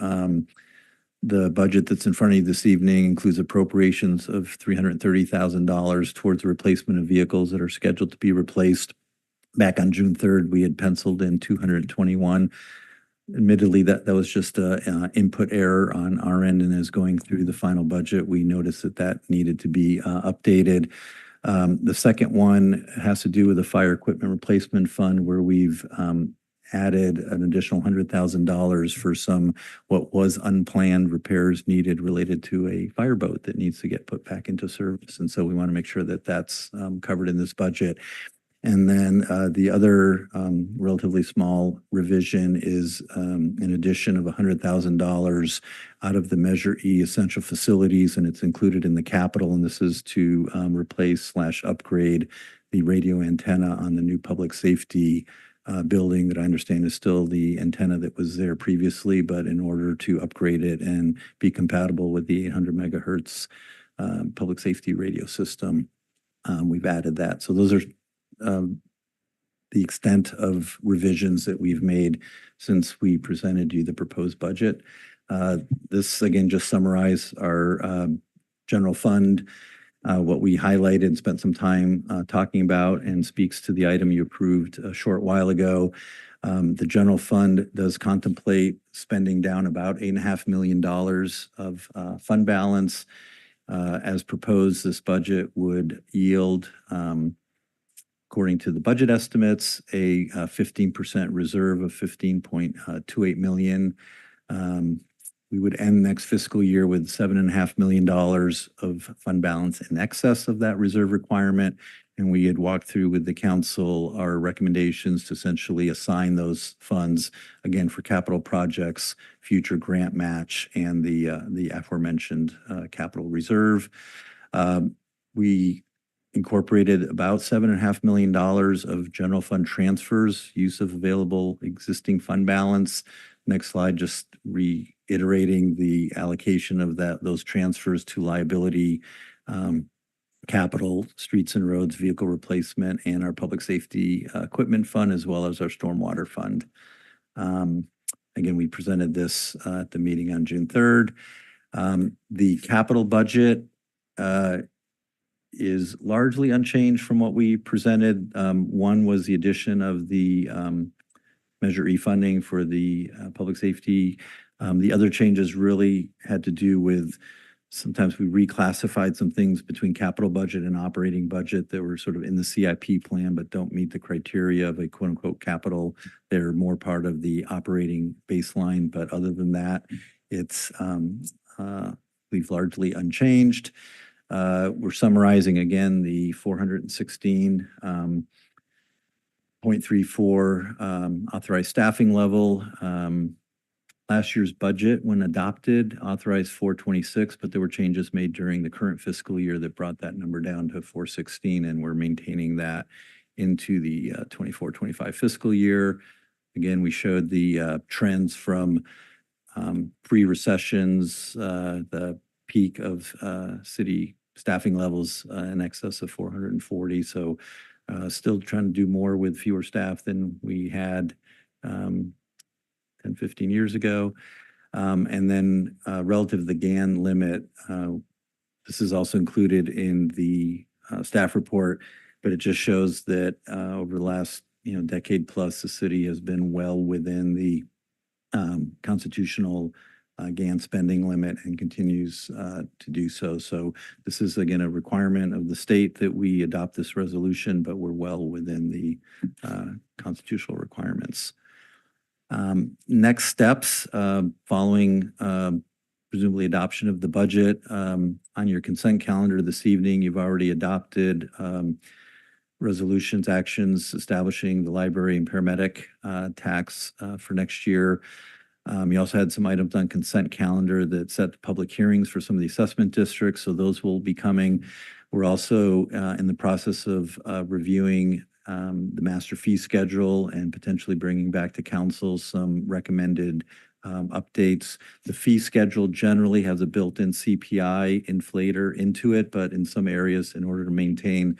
I: the budget that's in front of you this evening includes appropriations of $330,000 towards the replacement of vehicles that are scheduled to be replaced. Back on June 3rd, we had penciled in $221. Admittedly, that was just an input error on our end, and as going through the final budget, we noticed that needed to be updated. The second one has to do with the fire equipment replacement fund, where we've added an additional $100,000 for some what was unplanned repairs needed related to a fireboat that needs to get put back into service. And so we want to make sure that that's covered in this budget. And then the other relatively small revision is an addition of $100,000 out of the Measure E essential facilities, and it's included in the capital. And this is to replace/upgrade the radio antenna on the new public safety building that I understand is still the antenna that was there previously, but in order to upgrade it and be compatible with the 800 megahertz public safety radio system, we've added that. So those are the extent of revisions that we've made since we presented you the proposed budget. This again just summarize our general fund, what we highlighted and spent some time talking about, and speaks to the item you approved a short while ago. The general fund does contemplate spending down about $8.5 million of fund balance. As proposed, this budget would yield, according to the budget estimates, a 15% reserve of $15.28 million. We would end next fiscal year with $7.5 million of fund balance in excess of that reserve requirement. And we had walked through with the council our recommendations to essentially assign those funds, again, for capital projects, future grant match, and the aforementioned capital reserve. We incorporated about $7.5 million of general fund transfers, use of available existing fund balance. Next slide, just reiterating the allocation of those transfers to liability, capital, streets and roads, vehicle replacement, and our public safety equipment fund, as well as our stormwater fund. Again, we presented this at the meeting on June 3rd. The capital budget is largely unchanged from what we presented. One was the addition of the Measure E funding for the public safety. The other changes really had to do with sometimes we reclassified some things between capital budget and operating budget that were sort of in the CIP plan but don't meet the criteria of a quote unquote capital. They're more part of the operating baseline, but other than that, it's we've largely unchanged. We're summarizing again the 416.34 authorized staffing level. Last year's budget, when adopted, authorized 426, but there were changes made during the current fiscal year that brought that number down to 416, and we're maintaining that into the 24-25 fiscal year. Again, we showed the trends from pre-recessions, the peak of city staffing levels in excess of 440. So still trying to do more with fewer staff than we had 10, 15 years ago. And then relative to the Gann limit, this is also included in the staff report, but it just shows that over the last decade plus, the city has been well within the constitutional Gann spending limit and continues to do so. So this is again a requirement of the state that we adopt this resolution, but we're well within the constitutional requirements. Next steps following presumably adoption of the budget. On your consent calendar this evening, you've already adopted resolutions, actions establishing the library and paramedic tax for next year. You also had some items on consent calendar that set the public hearings for some of the assessment districts, so those will be coming. We're also in the process of reviewing the master fee schedule and potentially bringing back to council some recommended updates. The fee schedule generally has a built-in CPI inflator into it, but in some areas, in order to maintain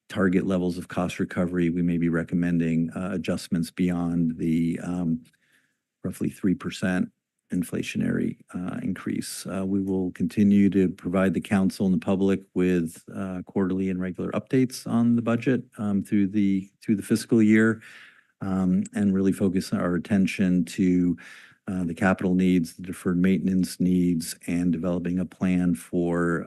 I: target levels of cost recovery, we may be recommending adjustments beyond the roughly 3% inflationary increase. We will continue to provide the council and the public with quarterly and regular updates on the budget through the fiscal year, and really focus our attention to the capital needs, the deferred maintenance needs, and developing a plan for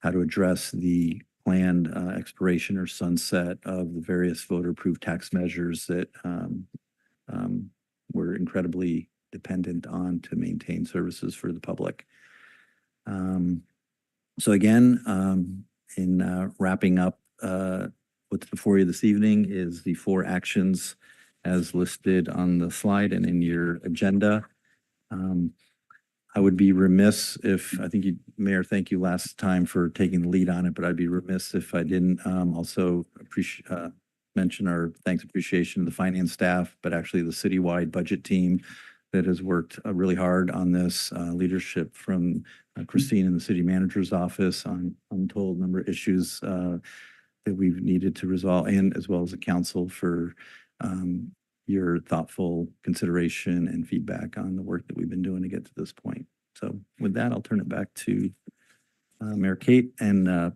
I: how to address the planned expiration or sunset of the various voter-approved tax measures that we're incredibly dependent on to maintain services for the public. So again, in wrapping up, what's before you this evening is the 4 actions as listed on the slide and in your agenda. I would be remiss if, I think you, Mayor, thank you last time for taking the lead on it, but I'd be remiss if I didn't also mention our thanks appreciation to the finance staff, but actually the citywide budget team that has worked really hard on this, leadership from Christine in the city manager's office on untold number of issues that we've needed to resolve, and as well as the council for your thoughtful consideration and feedback on the work that we've been doing to get to this point. So with that, I'll turn it back to Mayor Kate, and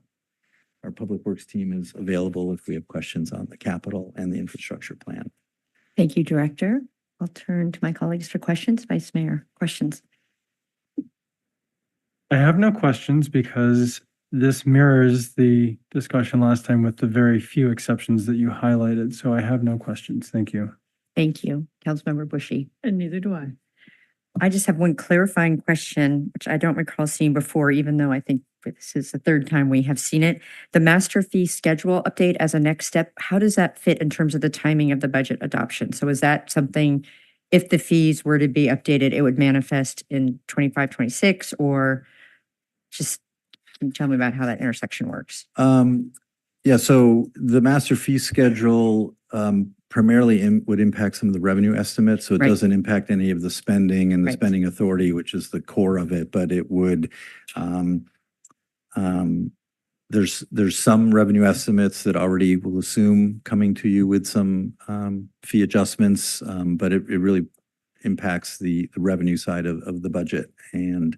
I: our public works team is available if we have questions on the capital and the infrastructure plan.
A: Thank you, Director. I'll turn to my colleagues for questions. Vice Mayor, questions?
C: I have no questions because this mirrors the discussion last time with the very few exceptions that you highlighted. So I have no questions. Thank you.
A: Thank you. Councilmember Bushy.
F: And neither do I.
A: I just have one clarifying question, which I don't recall seeing before, even though I think this is the 3rd time we have seen it. The master fee schedule update as a next step, how does that fit in terms of the timing of the budget adoption? So is that something, if the fees were to be updated, it would manifest in 25, 26, or just Can you tell me about how that intersection works?
I: Yeah, so the master fee schedule primarily would impact some of the revenue estimates. So it
A: Right.
I: doesn't impact any of the spending and the
A: Right.
I: spending authority, which is the core of it, but it would there's some revenue estimates that already will assume coming to you with some fee adjustments, but it really impacts the revenue side of the budget. And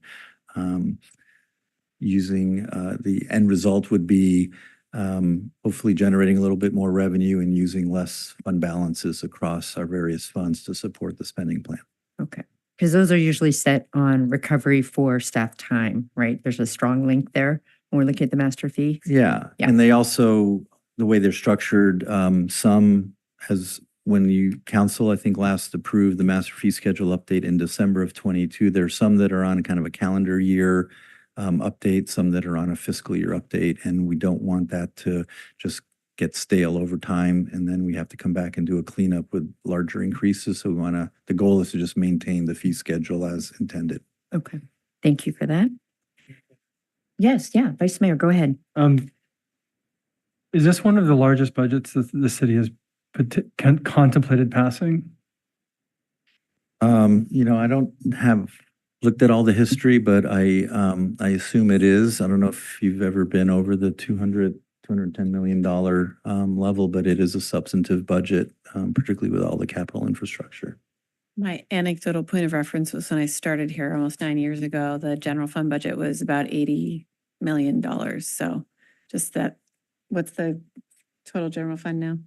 I: using the end result would be hopefully generating a little bit more revenue and using less fund balances across our various funds to support the spending plan.
A: Okay. Because those are usually set on recovery for staff time, right? There's a strong link there when we're looking at the master fee.
I: Yeah,
A: Yeah.
I: and they also, the way they're structured, some has, when you council, I think last approved the master fee schedule update in December of 22, there's some that are on kind of a calendar year update, some that are on a fiscal year update, and we don't want that to just get stale over time, and then we have to come back and do a cleanup with larger increases. So we want to, the goal is to just maintain the fee schedule as intended.
A: Okay. Thank you for that. Yes, yeah, Vice Mayor, go ahead.
C: Is this one of the largest budgets that the city has contemplated passing?
I: I don't have looked at all the history, but I assume it is. I don't know if you've ever been over the $210 million level, but it is a substantive budget, particularly with all the capital infrastructure.
E: My anecdotal point of reference was when I started here almost 9 years ago, the general fund budget was about $80 million. So just that, what's the total general fund now?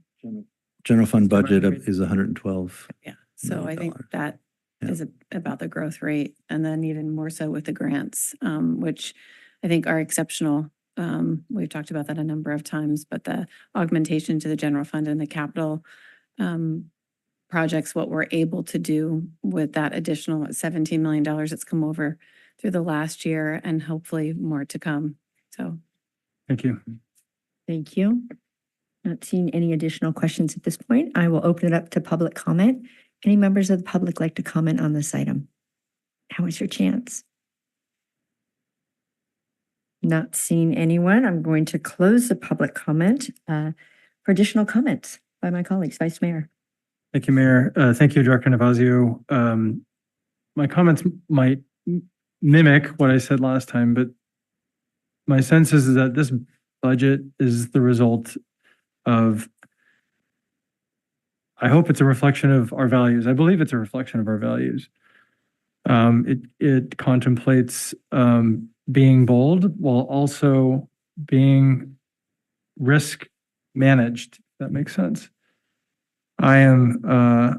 I: General fund budget is 112.
E: Yeah. So I think
I: $100.
E: that
I: Yeah.
E: is about the growth rate, and then even more so with the grants, which I think are exceptional. We've talked about that a number of times, but the augmentation to the general fund and the capital projects, what we're able to do with that additional $17 million that's come over through the last year, and hopefully more to come. So
C: Thank you.
A: Thank you. Not seeing any additional questions at this point. I will open it up to public comment. Any members of the public like to comment on this item? Now is your chance. Not seeing anyone. I'm going to close the public comment for additional comments by my colleagues. Vice Mayor.
C: Thank you, Mayor. Thank you, Director Navazio. My comments might mimic what I said last time, but my sense is that this budget is the result of, I hope it's a reflection of our values. I believe it's a reflection of our values. It contemplates being bold while also being risk managed. If that makes sense. I am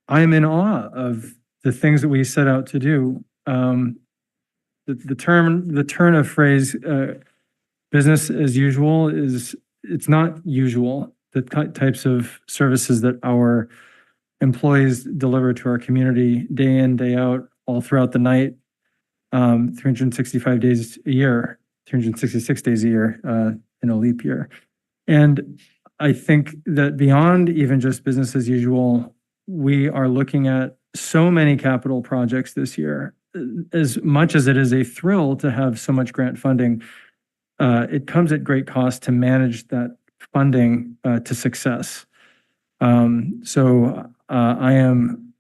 C: in awe of the things that we set out to do. The turn of phrase business as usual it's not usual. The types of services that our employees deliver to our community day in, day out, all throughout the night, 365 days a year, 366 days a year in a leap year. And I think that beyond even just business as usual, we are looking at so many capital projects this year. As much as it is a thrill to have so much grant funding, it comes at great cost to manage that funding to success. So I am,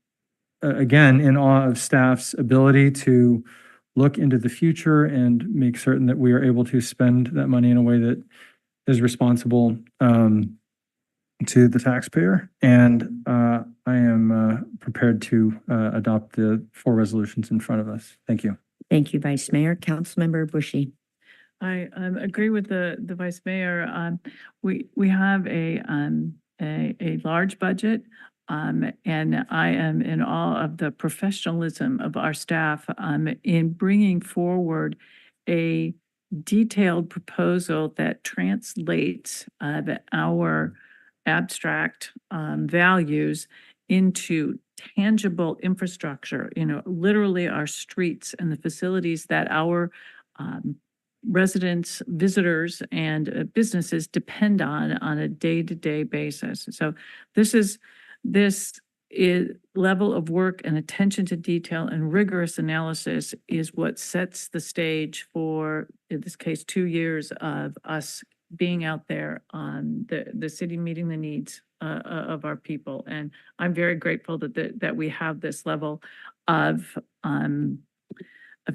C: again, in awe of staff's ability to look into the future and make certain that we are able to spend that money in a way that is responsible to the taxpayer. And I am prepared to adopt the 4 resolutions in front of us. Thank you.
A: Thank you, Vice Mayor. Councilmember Bushy.
F: I agree with the Vice Mayor. We have a large budget, and I am in awe of the professionalism of our staff in bringing forward a detailed proposal that translates our abstract values into tangible infrastructure, literally our streets and the facilities that our residents, visitors, and businesses depend on a day-to-day basis. So this level of work and attention to detail and rigorous analysis is what sets the stage for, in this case, 2 years of us being out there on the city meeting the needs of our people. And I'm very grateful that we have this level of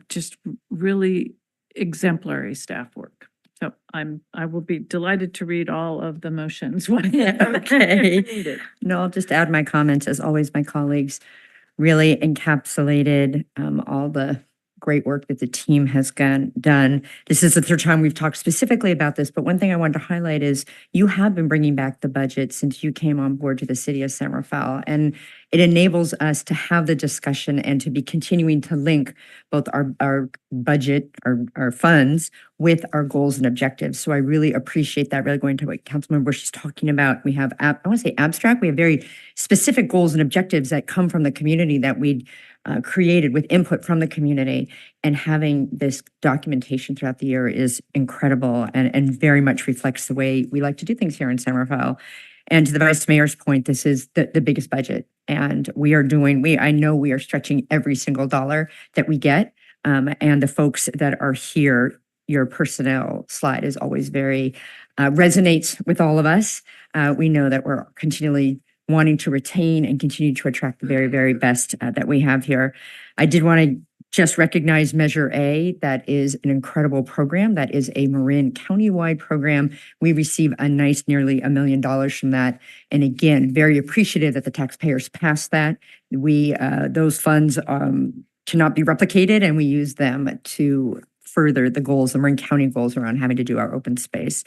F: just really exemplary staff work. So I will be delighted to read all of the motions.
A: Okay. No, I'll just add my comments. As always, my colleagues really encapsulated all the great work that the team has done. This is the third time we've talked specifically about this, but one thing I wanted to highlight is you have been bringing back the budget since you came on board to the city of San Rafael, and it enables us to have the discussion and to be continuing to link both our budget, our funds with our goals and objectives. So I really appreciate that, really going to what Councilmember Bush is talking about. We have, I want to say abstract, we have very specific goals and objectives that come from the community that we created with input from the community, and having this documentation throughout the year is incredible and very much reflects the way we like to do things here in San Rafael. And to the Vice Mayor's point, this is the biggest budget, and I know we are stretching every single dollar that we get. And the folks that are here, your personnel slide is always very, resonates with all of us. We know that we're continually wanting to retain and continue to attract the very, very best that we have here. I did want to just recognize Measure A. That is an incredible program. That is a Marin County-wide program. We receive a nice nearly $1 million from that. And again, very appreciative that the taxpayers passed that. Those funds cannot be replicated, and we use them to further the goals, the Marin County goals around having to do our open space.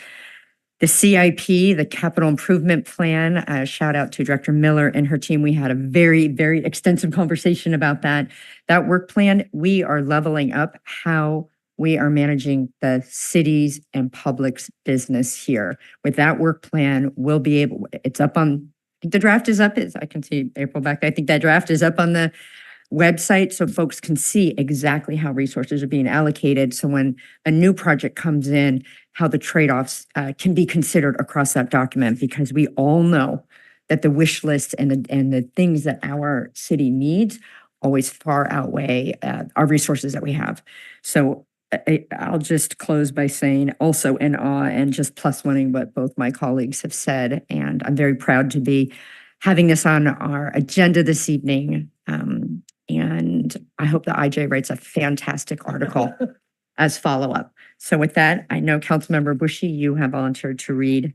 A: The CIP, the Capital Improvement Plan, shout out to Director Miller and her team. We had a very, very extensive conversation about that. That work plan, we are leveling up how we are managing the cities and public's business here. With that work plan, we'll be able, it's up on, I think the draft is up. I can see April back there. I think that draft is up on the website so folks can see exactly how resources are being allocated. So when a new project comes in, how the trade-offs can be considered across that document, because we all know that the wish list and the things that our city needs always far outweigh our resources that we have. So I'll just close by saying also in awe and just plus oneing what both my colleagues have said. And I'm very proud to be having this on our agenda this evening. And I hope the IJ writes a fantastic article as follow-up. So with that, I know Councilmember Bushy, you have volunteered to read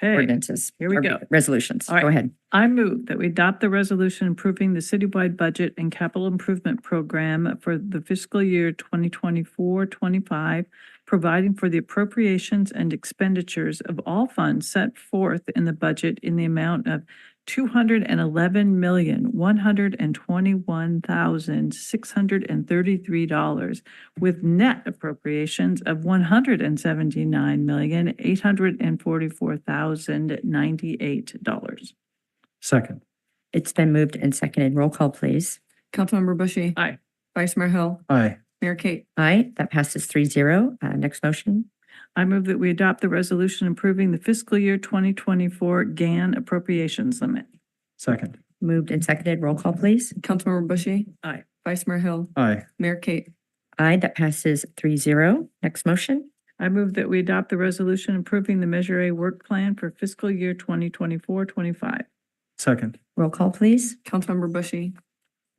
A: ordinances.
F: Here we go.
A: Resolutions.
F: All right.
A: Go ahead.
F: I move that we adopt the resolution approving the citywide budget and capital improvement program for the fiscal year 2024-25, providing for the appropriations and expenditures of all funds set forth in the budget in the amount of $211,121,633, with net appropriations of $179,844,098.
C: Second.
A: It's been moved and seconded. Roll call, please.
B: Councilmember Bushy.
F: Aye.
B: Vice Mayor Hill.
C: Aye.
B: Mayor Kate.
A: Aye, that passes 3-0. Next motion.
F: I move that we adopt the resolution approving the fiscal year 2024 Gann appropriations limit.
C: Second.
A: Moved and seconded. Roll call, please.
B: Councilmember Bushy.
F: Aye.
B: Vice Mayor Hill.
C: Aye.
B: Mayor Kate.
A: Aye, that passes 3-0. Next motion.
F: I move that we adopt the resolution approving the Measure A work plan for fiscal year 2024-25.
C: Second.
A: Roll call, please.
B: Councilmember Bushy.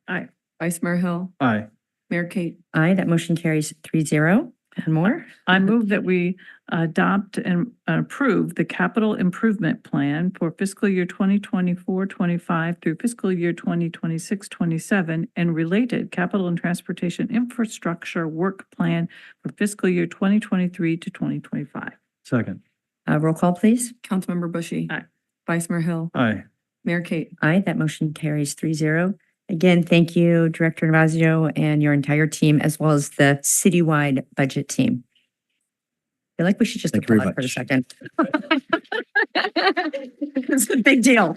F: Aye.
B: Vice Mayor Hill.
C: Aye.
B: Mayor Kate.
A: Aye, that motion carries 3-0. And more.
F: I move that we adopt and approve the capital improvement plan for fiscal year 2024-25 through fiscal year 2026-27 and related capital and transportation infrastructure work plan for fiscal year 2023 to 2025.
C: Second.
A: Roll call, please.
B: Councilmember Bushy.
F: Aye.
B: Vice Mayor Hill.
C: Aye.
B: Mayor Kate.
A: Aye, that motion carries 3-0. Again, thank you, Director Navazio and your entire team, as well as the citywide budget team. I feel like we should just
I: Thank you very
A: applaud for a
I: much.
A: second. It's a big deal.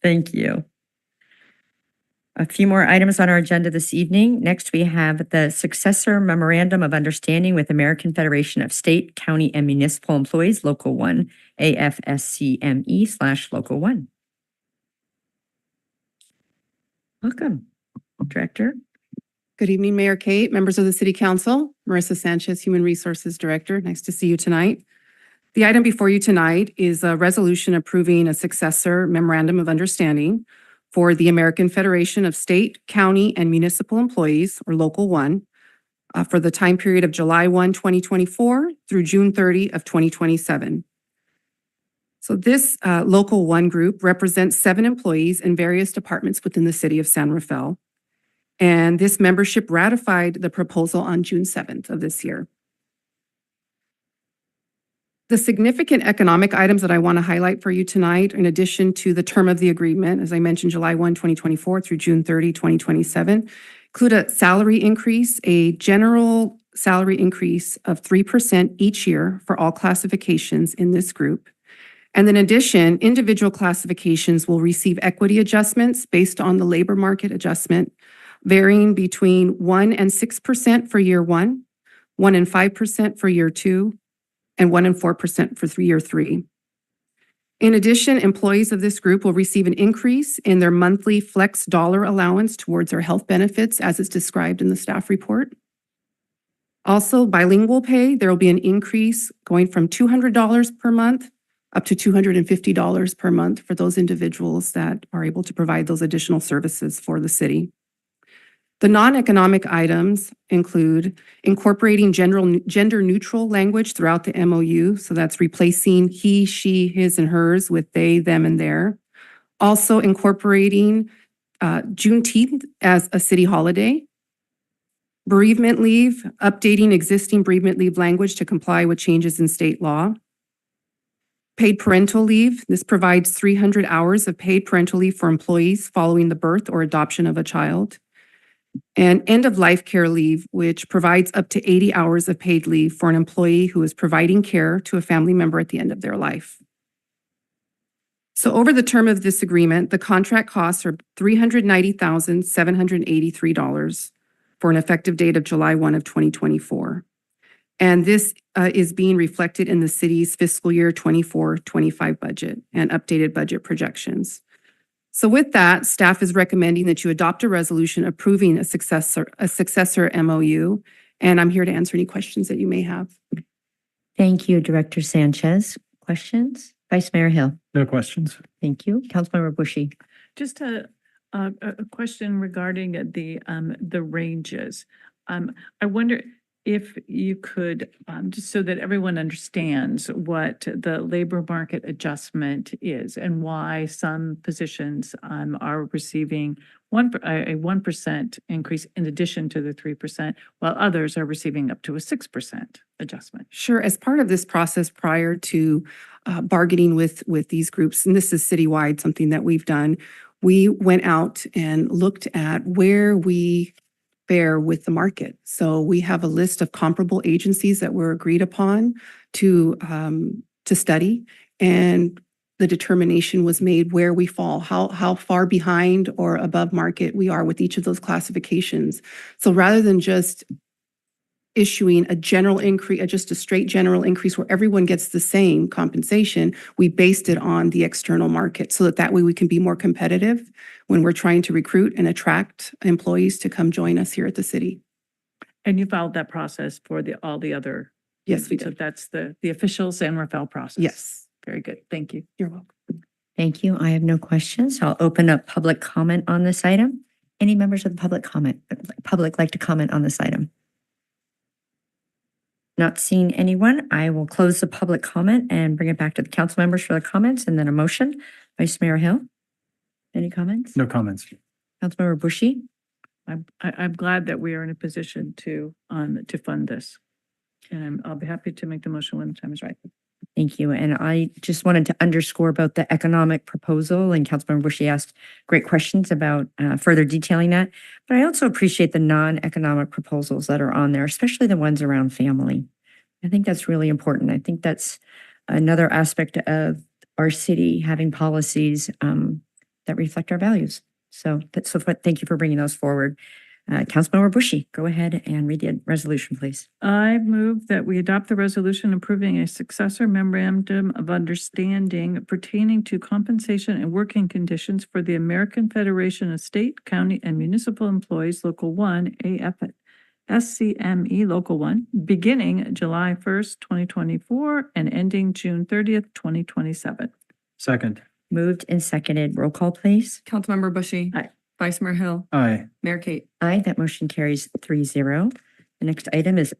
A: Thank you. A few more items on our agenda this evening. Next, we have the Successor Memorandum of Understanding with American Federation of State, County, and Municipal Employees, Local 1, AFSCME/Local 1. Welcome, Director.
J: Good evening, Mayor Kate, members of the City Council, Marissa Sanchez, Human Resources Director. Nice to see you tonight. The item before you tonight is a resolution approving a successor memorandum of understanding for the American Federation of State, County, and Municipal Employees, or Local 1, for the time period of July 1, 2024 through June 30 of 2027. So this Local 1 group represents 7 employees in various departments within the city of San Rafael. And this membership ratified the proposal on June 7th of this year. The significant economic items that I want to highlight for you tonight, in addition to the term of the agreement, as I mentioned, July 1, 2024 through June 30, 2027, include a salary increase, a general salary increase of 3% each year for all classifications in this group. And in addition, individual classifications will receive equity adjustments based on the labor market adjustment, varying between 1 and 6% for year 1, 1 and 5% for year 2, and 1 and 4% for year 3. In addition, employees of this group will receive an increase in their monthly flex dollar allowance towards their health benefits, as is described in the staff report. Also, bilingual pay, there will be an increase going from $200 per month up to $250 per month for those individuals that are able to provide those additional services for the city. The non-economic items include incorporating gender-neutral language throughout the MOU. So that's replacing he, she, his, and hers with they, them, and their. Also incorporating Juneteenth as a city holiday. Bereavement leave, updating existing bereavement leave language to comply with changes in state law. Paid parental leave. This provides 300 hours of paid parental leave for employees following the birth or adoption of a child. And end-of-life care leave, which provides up to 80 hours of paid leave for an employee who is providing care to a family member at the end of their life. So over the term of this agreement, the contract costs are $390,783 for an effective date of July 1 of 2024. And this is being reflected in the city's fiscal year 24-25 budget and updated budget projections. So with that, staff is recommending that you adopt a resolution approving a successor MOU, and I'm here to answer any questions that you may have.
A: Thank you, Director Sanchez. Questions? Vice Mayor Hill.
C: No questions.
A: Thank you. Councilmember Bushy.
F: Just a question regarding the ranges. I wonder if you could, just so that everyone understands what the labor market adjustment is and why some positions are receiving a 1% increase in addition to the 3%, while others are receiving up to a 6% adjustment.
J: Sure. As part of this process prior to bargaining with these groups, and this is citywide, something that we've done, we went out and looked at where we fare with the market. So we have a list of comparable agencies that were agreed upon to study, and the determination was made where we fall, how far behind or above market we are with each of those classifications. So rather than just issuing a general increase, just a straight general increase where everyone gets the same compensation, we based it on the external market so that way we can be more competitive when we're trying to recruit and attract employees to come join us here at the city.
F: And you followed that process for all the other?
J: Yes, we
F: So
J: did.
F: that's the official San Rafael process?
J: Yes.
F: Very good. Thank you.
J: You're welcome.
A: Thank you. I have no questions. I'll open up public comment on this item. Any members of the public like to comment on this item? Not seeing anyone, I will close the public comment and bring it back to the council members for the comments and then a motion. Vice Mayor Hill, any comments?
C: No comments.
A: Councilmember Bushy?
F: I'm glad that we are in a position to fund this. And I'll be happy to make the motion when the time is right.
A: Thank you. And I just wanted to underscore about the economic proposal, and Councilmember Bushy asked great questions about further detailing that. But I also appreciate the non-economic proposals that are on there, especially the ones around family. I think that's really important. I think that's another aspect of our city having policies that reflect our values. So thank you for bringing those forward. Councilmember Bushy, go ahead and read the resolution, please.
F: I move that we adopt the resolution approving a successor memorandum of understanding pertaining to compensation and working conditions for the American Federation of State, County, and Municipal Employees, Local 1, AFSCME, Local 1, beginning July 1st, 2024, and ending June 30th, 2027.
C: Second.
A: Moved and seconded. Roll call, please.
B: Councilmember Bushy.
F: Aye.
B: Vice Mayor Hill.
C: Aye.
B: Mayor Kate.
A: Aye, that motion carries 3-0. The next item is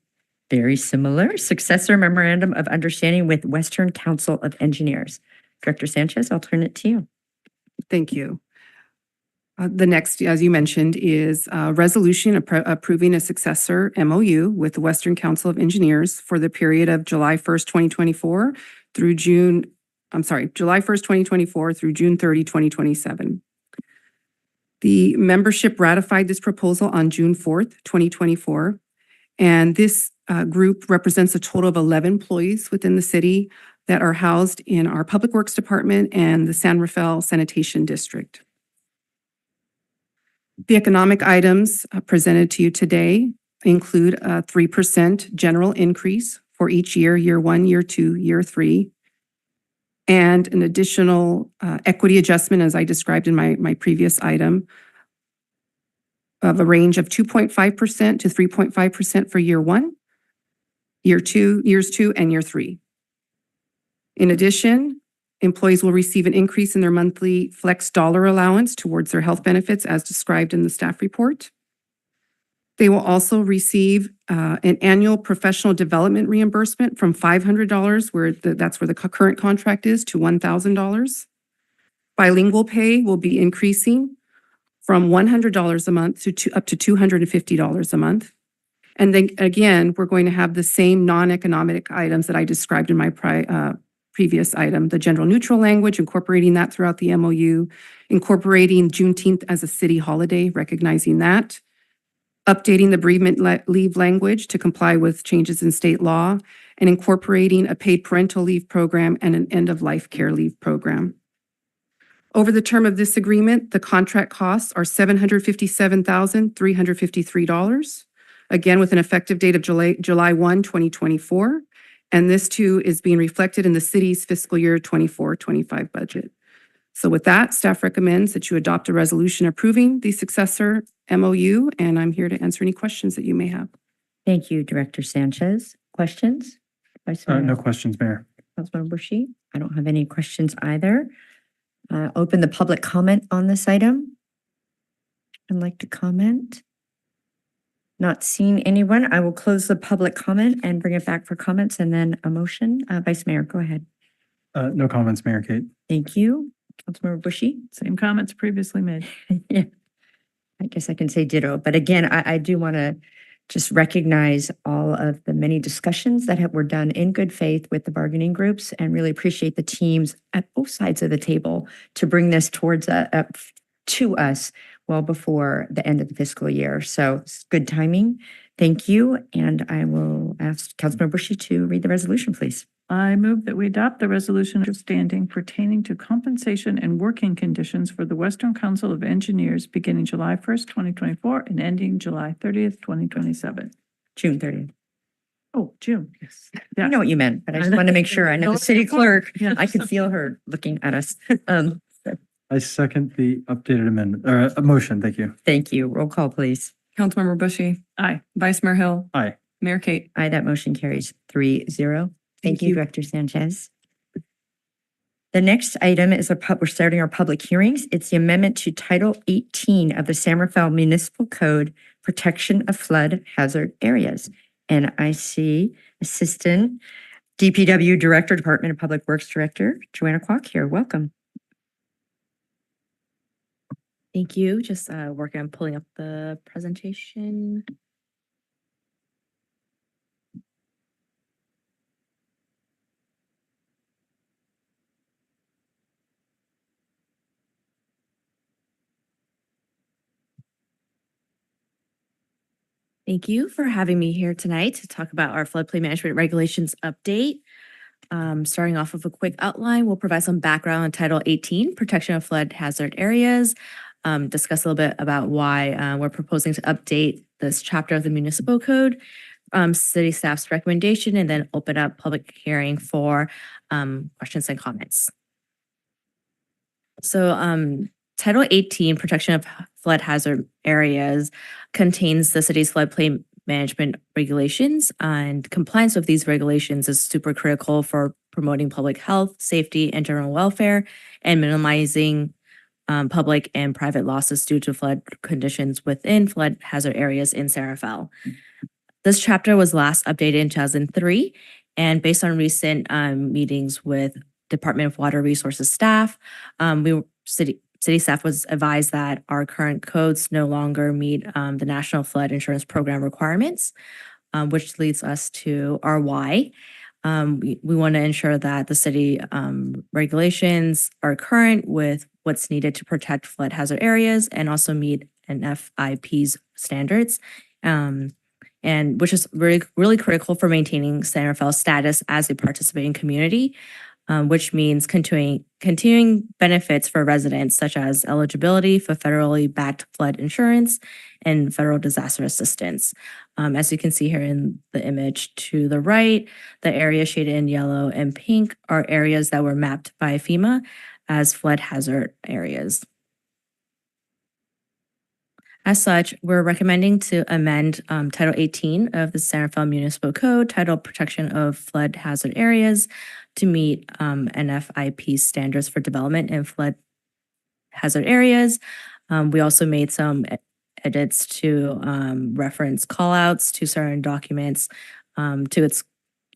A: very similar. Successor Memorandum of Understanding with Western Council of Engineers. Director Sanchez, I'll turn it to you.
J: Thank you. The next, as you mentioned, is a resolution approving a successor MOU with the Western Council of Engineers for the period of July 1st, 2024 through July 1st, 2024 through June 30, 2027. The membership ratified this proposal on June 4th, 2024. And this group represents a total of 11 employees within the city that are housed in our Public Works Department and the San Rafael Sanitation District. The economic items presented to you today include a 3% general increase for each year, year 1, year 2, year 3, and an additional equity adjustment, as I described in my previous item, of a range of 2.5% to 3.5% for year 1, years 2, and year 3. In addition, employees will receive an increase in their monthly flex dollar allowance towards their health benefits as described in the staff report. They will also receive an annual professional development reimbursement from $500, that's where the current contract is, to $1,000. Bilingual pay will be increasing from $100 a month to up to $250 a month. And then again, we're going to have the same non-economic items that I described in my previous item, the general neutral language, incorporating that throughout the MOU, incorporating Juneteenth as a city holiday, recognizing that, updating the bereavement leave language to comply with changes in state law, and incorporating a paid parental leave program and an end-of-life care leave program. Over the term of this agreement, the contract costs are $757,353, again with an effective date of July 1, 2024, and this too is being reflected in the city's fiscal year 24-25 budget. So with that, staff recommends that you adopt a resolution approving the successor MOU, and I'm here to answer any questions that you may have.
A: Thank you, Director Sanchez. Questions? Vice Mayor?
C: No questions, Mayor.
A: Councilmember Bushy? I don't have any questions either. Open the public comment on this item. I'd like to comment. Not seeing anyone, I will close the public comment and bring it back for comments and then a motion. Vice Mayor, go ahead.
C: No comments, Mayor Kate.
A: Thank you. Councilmember Bushy?
F: Same comments previously made.
A: Yeah, I guess I can say ditto. But again, I do want to just recognize all of the many discussions that were done in good faith with the bargaining groups and really appreciate the teams at both sides of the table to bring this towards to us well before the end of the fiscal year. So it's good timing. Thank you. And I will ask Councilmember Bushy to read the resolution, please.
F: I move that we adopt the resolution understanding pertaining to compensation and working conditions for the Western Council of Engineers beginning July 1st, 2024 and ending July 30th, 2027.
A: June 30th.
F: Oh, June, yes.
A: I know what you meant, but I just wanted to make sure. I know the city clerk,
F: Yeah.
A: I could feel her looking at us.
C: I second the updated amendment, or motion. Thank you.
A: Thank you. Roll call, please.
B: Councilmember Bushy.
F: Aye.
B: Vice Mayor Hill.
C: Aye.
B: Mayor Kate.
A: Aye, that motion carries 3-0. Thank you, Director Sanchez. The next item is we're starting our public hearings. It's the amendment to Title 18 of the San Rafael Municipal Code, Protection of Flood Hazard Areas. And I see Assistant DPW Director, Department of Public Works Director, Joanna Kwok here. Welcome.
K: Thank you. Just working on pulling up the presentation. Thank you for having me here tonight to talk about our floodplain management regulations update. Starting off with a quick outline, we'll provide some background on Title 18, Protection of Flood Hazard Areas. discuss a little bit about why we're proposing to update this chapter of the municipal code, city staff's recommendation, and then open up public hearing for questions and comments. So Title 18, Protection of Flood Hazard Areas, contains the city's floodplain management regulations, and compliance with these regulations is super critical for promoting public health, safety, and general welfare, and minimizing public and private losses due to flood conditions within flood hazard areas in San Rafael. This chapter was last updated in 2003, and based on recent meetings with Department of Water Resources staff, city staff was advised that our current codes no longer meet the National Flood Insurance Program requirements, which leads us to our why. We want to ensure that the city regulations are current with what's needed to protect flood hazard areas and also meet NFIP's standards, and which is really critical for maintaining San Rafael's status as a participating community, which means continuing benefits for residents such as eligibility for federally backed flood insurance and federal disaster assistance. As you can see here in the image to the right, the area shaded in yellow and pink are areas that were mapped by FEMA as flood hazard areas. As such, we're recommending to amend Title 18 of the San Rafael Municipal Code, titled Protection of Flood Hazard Areas, to meet NFIP standards for development in flood hazard areas. We also made some edits to reference callouts to certain documents to its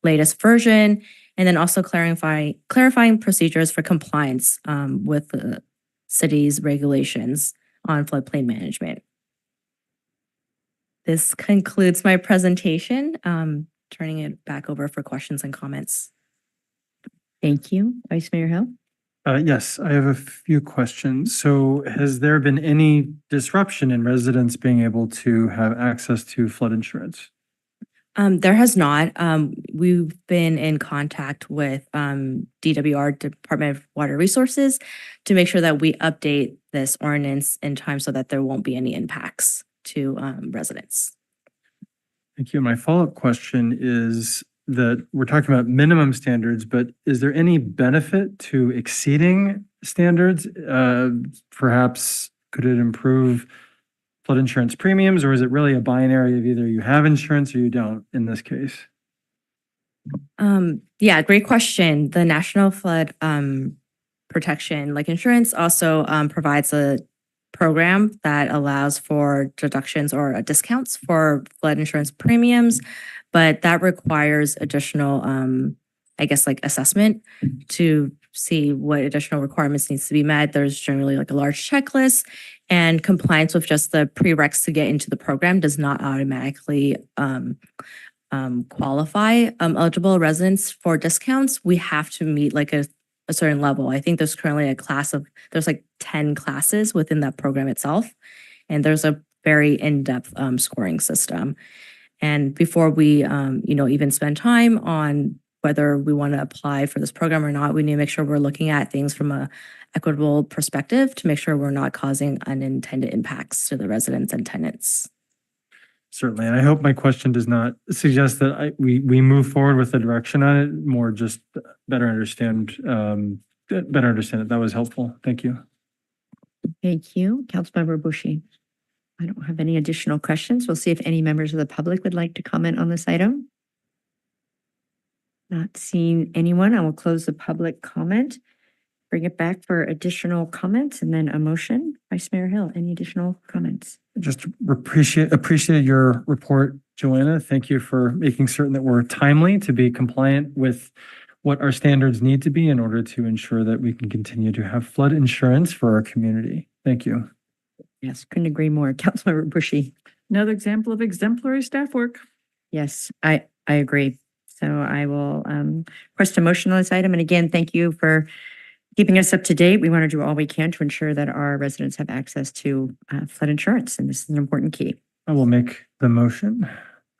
K: latest version, and then also clarifying procedures for compliance with the city's regulations on floodplain management. This concludes my presentation. Turning it back over for questions and comments.
A: Thank you. Vice Mayor Hill?
C: Yes, I have a few questions. So has there been any disruption in residents being able to have access to flood insurance?
K: There has not. We've been in contact with DWR, Department of Water Resources, to make sure that we update this ordinance in time so that there won't be any impacts to residents.
C: Thank you. My follow-up question is that we're talking about minimum standards, but is there any benefit to exceeding standards? Perhaps could it improve flood insurance premiums, or is it really a binary of either you have insurance or you don't in this case?
K: Yeah, great question. The National Flood Protection Insurance also provides a program that allows for deductions or discounts for flood insurance premiums, but that requires additional, assessment to see what additional requirements needs to be met. There's generally a large checklist, and compliance with just the prereqs to get into the program does not automatically qualify eligible residents for discounts. We have to meet a certain level. I think there's currently there's 10 classes within that program itself. And there's a very in-depth scoring system. And before we, even spend time on whether we want to apply for this program or not, we need to make sure we're looking at things from a equitable perspective to make sure we're not causing unintended impacts to the residents and tenants.
C: Certainly. And I hope my question does not suggest that we move forward with the direction on it, more just better understand it. That was helpful. Thank you.
A: Thank you. Councilmember Bushy. I don't have any additional questions. We'll see if any members of the public would like to comment on this item. Not seeing anyone, I will close the public comment. Bring it back for additional comments and then a motion. Vice Mayor Hill, any additional comments?
C: Just appreciate your report, Joanna. Thank you for making certain that we're timely to be compliant with what our standards need to be in order to ensure that we can continue to have flood insurance for our community. Thank you.
A: Yes, couldn't agree more. Councilmember Bushy.
F: Another example of exemplary staff work.
A: Yes, I agree. So I will request a motion on this item. And again, thank you for keeping us up to date. We want to do all we can to ensure that our residents have access to flood insurance, and this is an important key.
C: I will make the motion.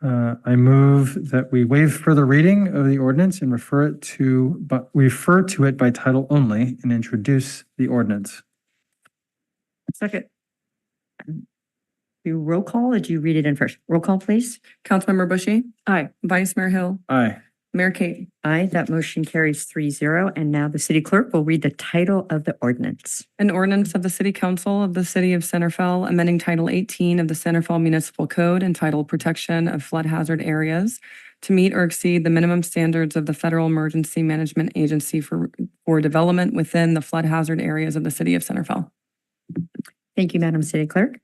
C: I move that we waive further reading of the ordinance and refer to it by title only and introduce the ordinance.
F: Second.
A: do roll call, or do you read it in first? Roll call, please.
B: Councilmember Bushy,
F: Aye.
B: Vice Mayor Hill,
C: Aye.
B: Mayor Kate.
A: Aye, that motion carries 3-0. And now the city clerk will read the title of the ordinance.
B: An ordinance of the City Council of the City of Centerville amending Title 18 of the Centerville Municipal Code entitled Protection of Flood Hazard Areas to meet or exceed the minimum standards of the Federal Emergency Management Agency for development within the flood hazard areas of the City of Centerville.
A: Thank you, Madam City Clerk.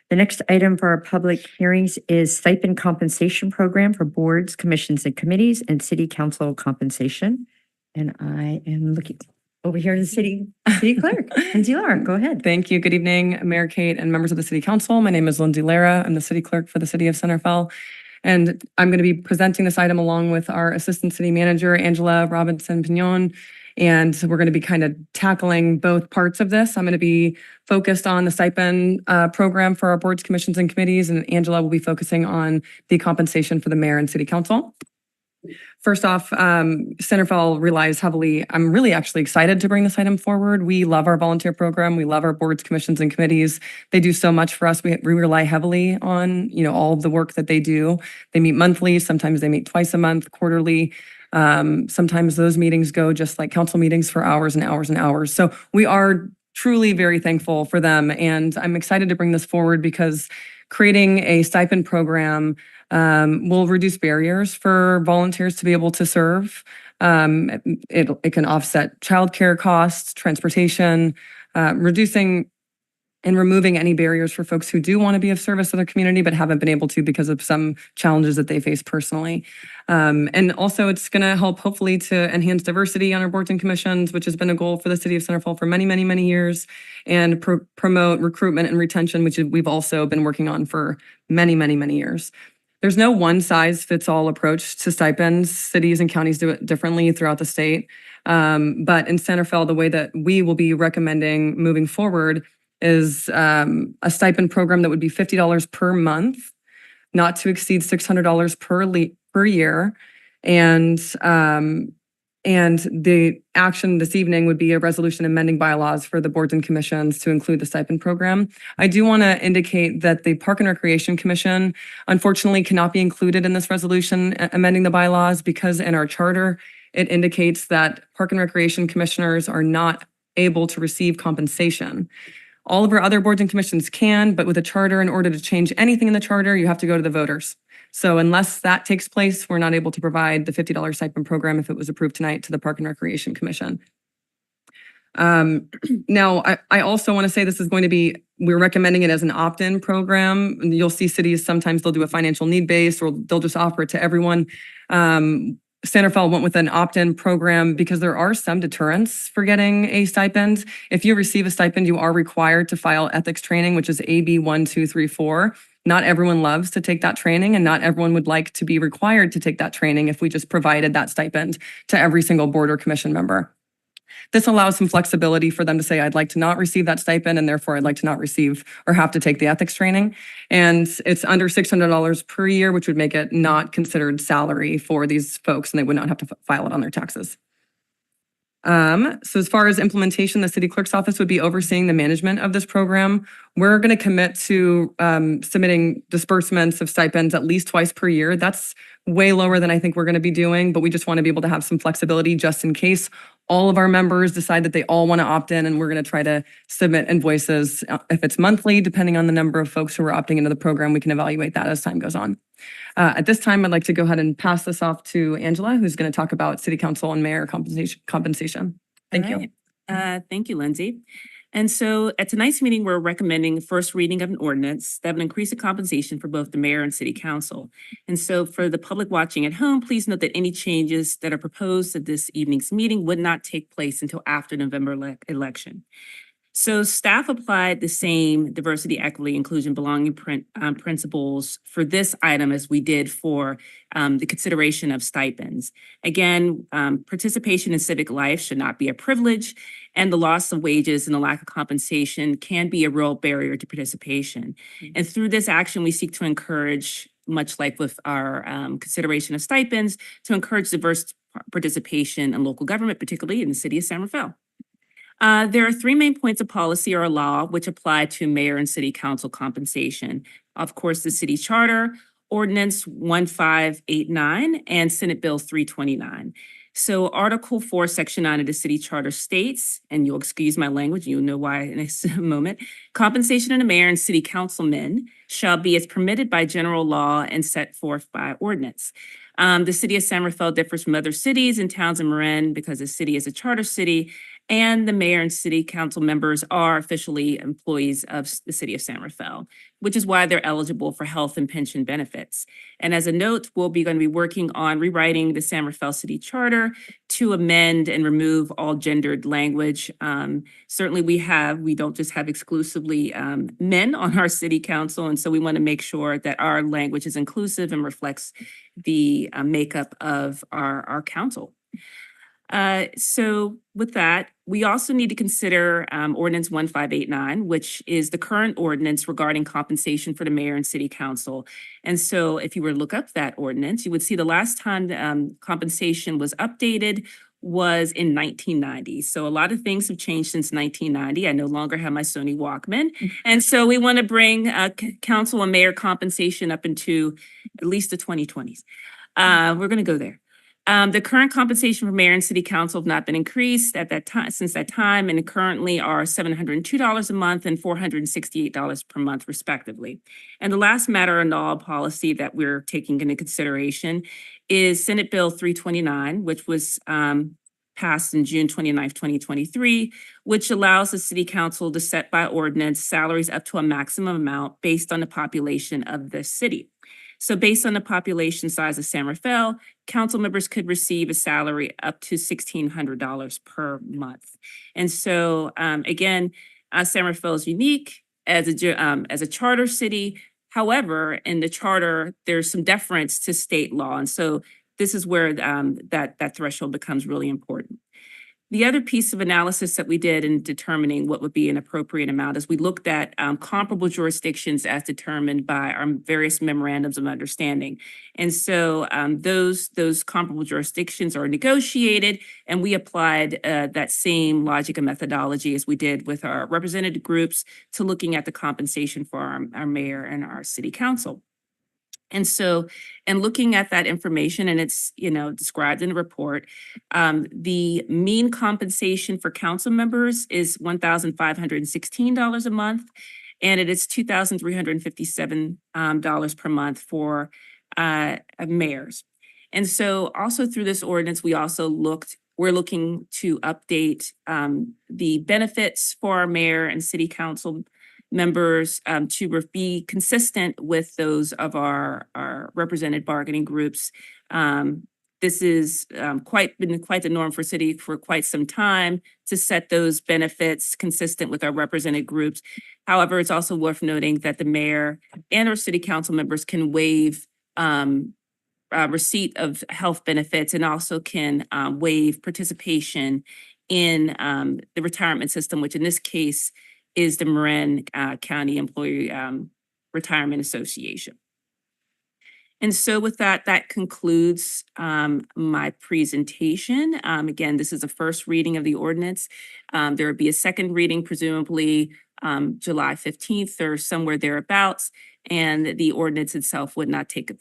A: The next item for our public hearings is stipend compensation program for boards, commissions, and committees, and city council compensation. And I am looking over here to the city clerk. Lindsay Lara, go ahead.
B: Thank you. Good evening, Mayor Kate and members of the City Council. My name is Lindsay Lara. I'm the City Clerk for the City of Centerville. And I'm going to be presenting this item along with our Assistant City Manager, Angela Robinson-Pignon. And we're going to be kind of tackling both parts of this. I'm going to be focused on the stipend program for our boards, commissions, and committees, and Angela will be focusing on the compensation for the mayor and city council. First off, Centerville relies heavily. I'm really actually excited to bring this item forward. We love our volunteer program. We love our boards, commissions, and committees. They do so much for us. We rely heavily on, all of the work that they do. They meet monthly. Sometimes they meet twice a month, quarterly. Sometimes those meetings go just like council meetings for hours and hours and hours. So we are truly very thankful for them. And I'm excited to bring this forward because creating a stipend program will reduce barriers for volunteers to be able to serve. It can offset childcare costs, transportation, reducing and removing any barriers for folks who do want to be of service to their community but haven't been able to because of some challenges that they face personally. And also it's going to help hopefully to enhance diversity on our boards and commissions, which has been a goal for the City of Centerville for many, many, many years, and promote recruitment and retention, which we've also been working on for many, many, many years. There's no one-size-fits-all approach to stipends. Cities and counties do it differently throughout the state. But in Centerville, the way that we will be recommending moving forward is a stipend program that would be $50 per month, not to exceed $600 per year. And the action this evening would be a resolution amending bylaws for the boards and commissions to include the stipend program. I do want to indicate that the Park and Recreation Commission unfortunately cannot be included in this resolution amending the bylaws because in our charter, it indicates that Park and Recreation commissioners are not able to receive compensation. All of our other boards and commissions can, but with a charter, in order to change anything in the charter, you have to go to the voters. So unless that takes place, we're not able to provide the $50 stipend program if it was approved tonight to the Park and Recreation Commission. Now, I also want to say this is going to be, we're recommending it as an opt-in program. You'll see cities, sometimes they'll do a financial need base or they'll just offer it to everyone. Centerville went with an opt-in program because there are some deterrents for getting a stipend. If you receive a stipend, you are required to file ethics training, which is AB 1234. Not everyone loves to take that training and not everyone would like to be required to take that training if we just provided that stipend to every single board or commission member. This allows some flexibility for them to say, I'd like to not receive that stipend and therefore I'd like to not receive or have to take the ethics training. And it's under $600 per year, which would make it not considered salary for these folks and they would not have to file it on their taxes. So as far as implementation, the city clerk's office would be overseeing the management of this program. We're going to commit to submitting disbursements of stipends at least twice per year. That's way lower than I think we're going to be doing, but we just want to be able to have some flexibility just in case all of our members decide that they all want to opt in, and we're going to try to submit invoices. If it's monthly, depending on the number of folks who are opting into the program, we can evaluate that as time goes on. At this time, I'd like to go ahead and pass this off to Angela, who's going to talk about city council and mayor compensation. Thank you.
L: Thank you, Lindsay. And so at tonight's meeting, we're recommending first reading of an ordinance that would increase the compensation for both the mayor and city council. And so for the public watching at home, please note that any changes that are proposed at this evening's meeting would not take place until after November election. So staff applied the same diversity, equity, inclusion, belonging principles for this item as we did for the consideration of stipends. Again, participation in civic life should not be a privilege, and the loss of wages and the lack of compensation can be a real barrier to participation. And through this action, we seek to encourage, much like with our consideration of stipends, to encourage diverse participation in local government, particularly in the city of San Rafael. There are three main points of policy or law which apply to mayor and city council compensation. Of course, the city charter, ordinance 1589, and Senate Bill 329. So Article 4, Section 9 of the city charter states, and you'll excuse my language, you'll know why in a moment, compensation of the mayor and city councilmen shall be as permitted by general law and set forth by ordinance. The city of San Rafael differs from other cities and towns in Marin because the city is a charter city, and the mayor and city council members are officially employees of the city of San Rafael, which is why they're eligible for health and pension benefits. And as a note, we'll be going to be working on rewriting the San Rafael City Charter to amend and remove all gendered language. Certainly we don't just have exclusively men on our city council, and so we want to make sure that our language is inclusive and reflects the makeup of our council. So with that, we also need to consider Ordinance 1589, which is the current ordinance regarding compensation for the mayor and city council. And so if you were to look up that ordinance, you would see the last time compensation was updated was in 1990. So a lot of things have changed since 1990. I no longer have my Sony Walkman. And so we want to bring council and mayor compensation up into at least the 2020s. We're going to go there. The current compensation for mayor and city council have not been increased at that time since that time, and currently are $702 a month and $468 per month, respectively. And the last matter in law policy that we're taking into consideration is Senate Bill 329, which was passed in June 29th, 2023, which allows the city council to set by ordinance salaries up to a maximum amount based on the population of the city. So based on the population size of San Rafael, council members could receive a salary up to $1,600 per month. And so again, San Rafael is unique as a charter city. However, in the charter, there's some deference to state law. And so this is where that threshold becomes really important. The other piece of analysis that we did in determining what would be an appropriate amount is we looked at comparable jurisdictions as determined by our various memorandums of understanding. And so those comparable jurisdictions are negotiated, and we applied that same logic and methodology as we did with our representative groups to looking at the compensation for our mayor and our city council. And so, and looking at that information, and it's, described in the report, the mean compensation for council members is $1,516 a month, and it is $2,357 per month for mayors. And so also through this ordinance, we're looking to update the benefits for our mayor and city council members to be consistent with those of our represented bargaining groups. This is been quite the norm for city for quite some time to set those benefits consistent with our represented groups. However, it's also worth noting that the mayor and our city council members can waive receipt of health benefits and also can waive participation in the retirement system, which in this case is the Marin County Employee Retirement Association. And so with that concludes my presentation. Again, this is the first reading of the ordinance. There will be a second reading, presumably July 15th or somewhere thereabouts, and the ordinance itself would not take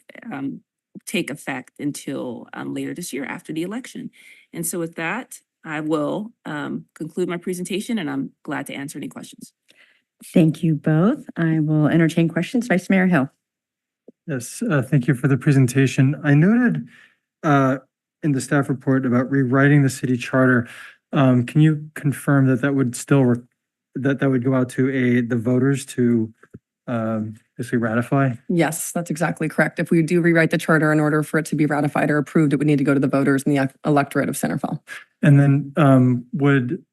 L: effect until later this year after the election. And so with that, I will conclude my presentation, and I'm glad to answer any questions.
A: Thank you both. I will entertain questions. Vice Mayor Hill.
C: Yes, thank you for the presentation. I noted in the staff report about rewriting the city charter. Can you confirm that that would still that would go out to the voters to basically ratify?
B: Yes, that's exactly correct. If we do rewrite the charter, in order for it to be ratified or approved, it would need to go to the voters in the electorate of San Rafael.
C: And then would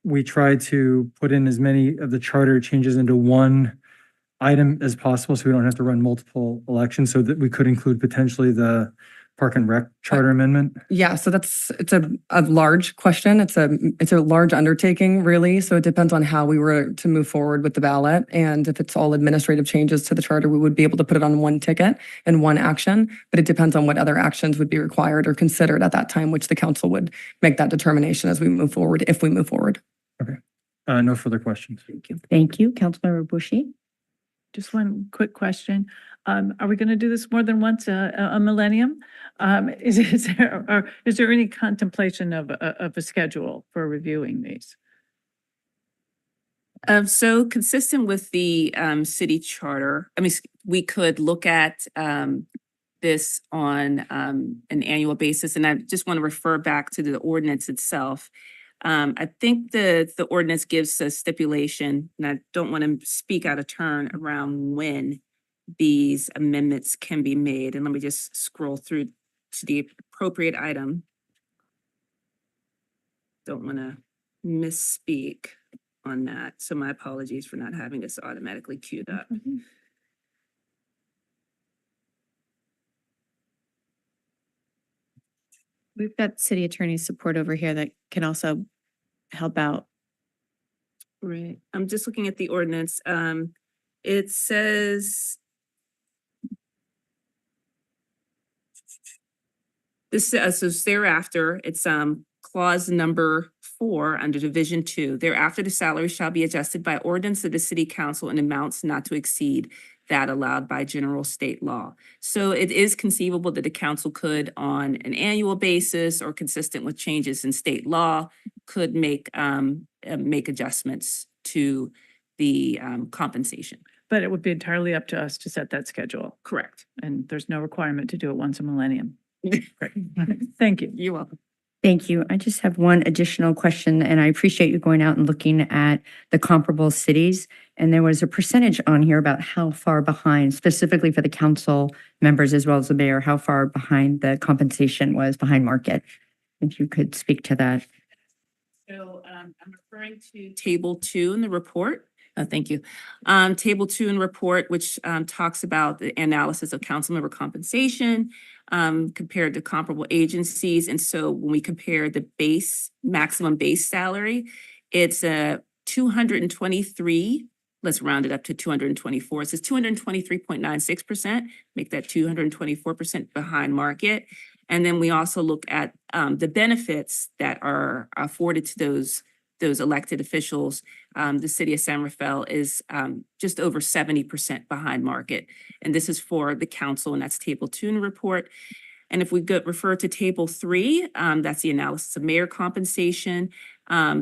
C: we try to put in as many of the charter changes into one item as possible so we don't have to run multiple elections, so that we could include potentially the Park and Rec charter amendment?
B: Yeah, so it's a large question. It's a large undertaking, really. So it depends on how we were to move forward with the ballot. And if it's all administrative changes to the charter, we would be able to put it on one ticket and one action. But it depends on what other actions would be required or considered at that time, which the council would make that determination as we move forward, if we move forward.
C: Okay, No further questions.
A: Thank you. Councilmember Bushy.
F: Just one quick question. Are we going to do this more than once a millennium? Is there any contemplation of a schedule for reviewing these?
L: So consistent with the city charter, we could look at this on an annual basis, and I just want to refer back to the ordinance itself. I think the ordinance gives a stipulation, and I don't want to speak out of turn around when these amendments can be made. And let me just scroll through to the appropriate item. Don't want to misspeak on that. So my apologies for not having this automatically queued up.
E: We've got city attorney support over here that can also help out.
L: Right. I'm just looking at the ordinance. It says this so thereafter, it's clause number 4 under division 2. Thereafter, the salary shall be adjusted by ordinance of the city council in amounts not to exceed that allowed by general state law. So it is conceivable that the council could, on an annual basis or consistent with changes in state law, could make adjustments to the compensation.
F: But it would be entirely up to us to set that schedule.
L: Correct.
F: And there's no requirement to do it once a millennium. Great. Thank you.
L: You're welcome.
A: Thank you. I just have one additional question, and I appreciate you going out and looking at the comparable cities. And there was a percentage on here about how far behind, specifically for the council members as well as the mayor, how far behind the compensation was behind market. If you could speak to that.
L: So I'm referring to Table 2 in the report. Thank you. Table 2 in the report, which talks about the analysis of council member compensation compared to comparable agencies. And so when we compare the maximum base salary, it's 223. Let's round it up to 224. It says 223.96%, make that 224% behind market. And then we also look at the benefits that are afforded to those elected officials. The city of San Rafael is just over 70% behind market. And this is for the council, and that's Table 2 in the report. And if we refer to Table 3, that's the analysis of mayor compensation.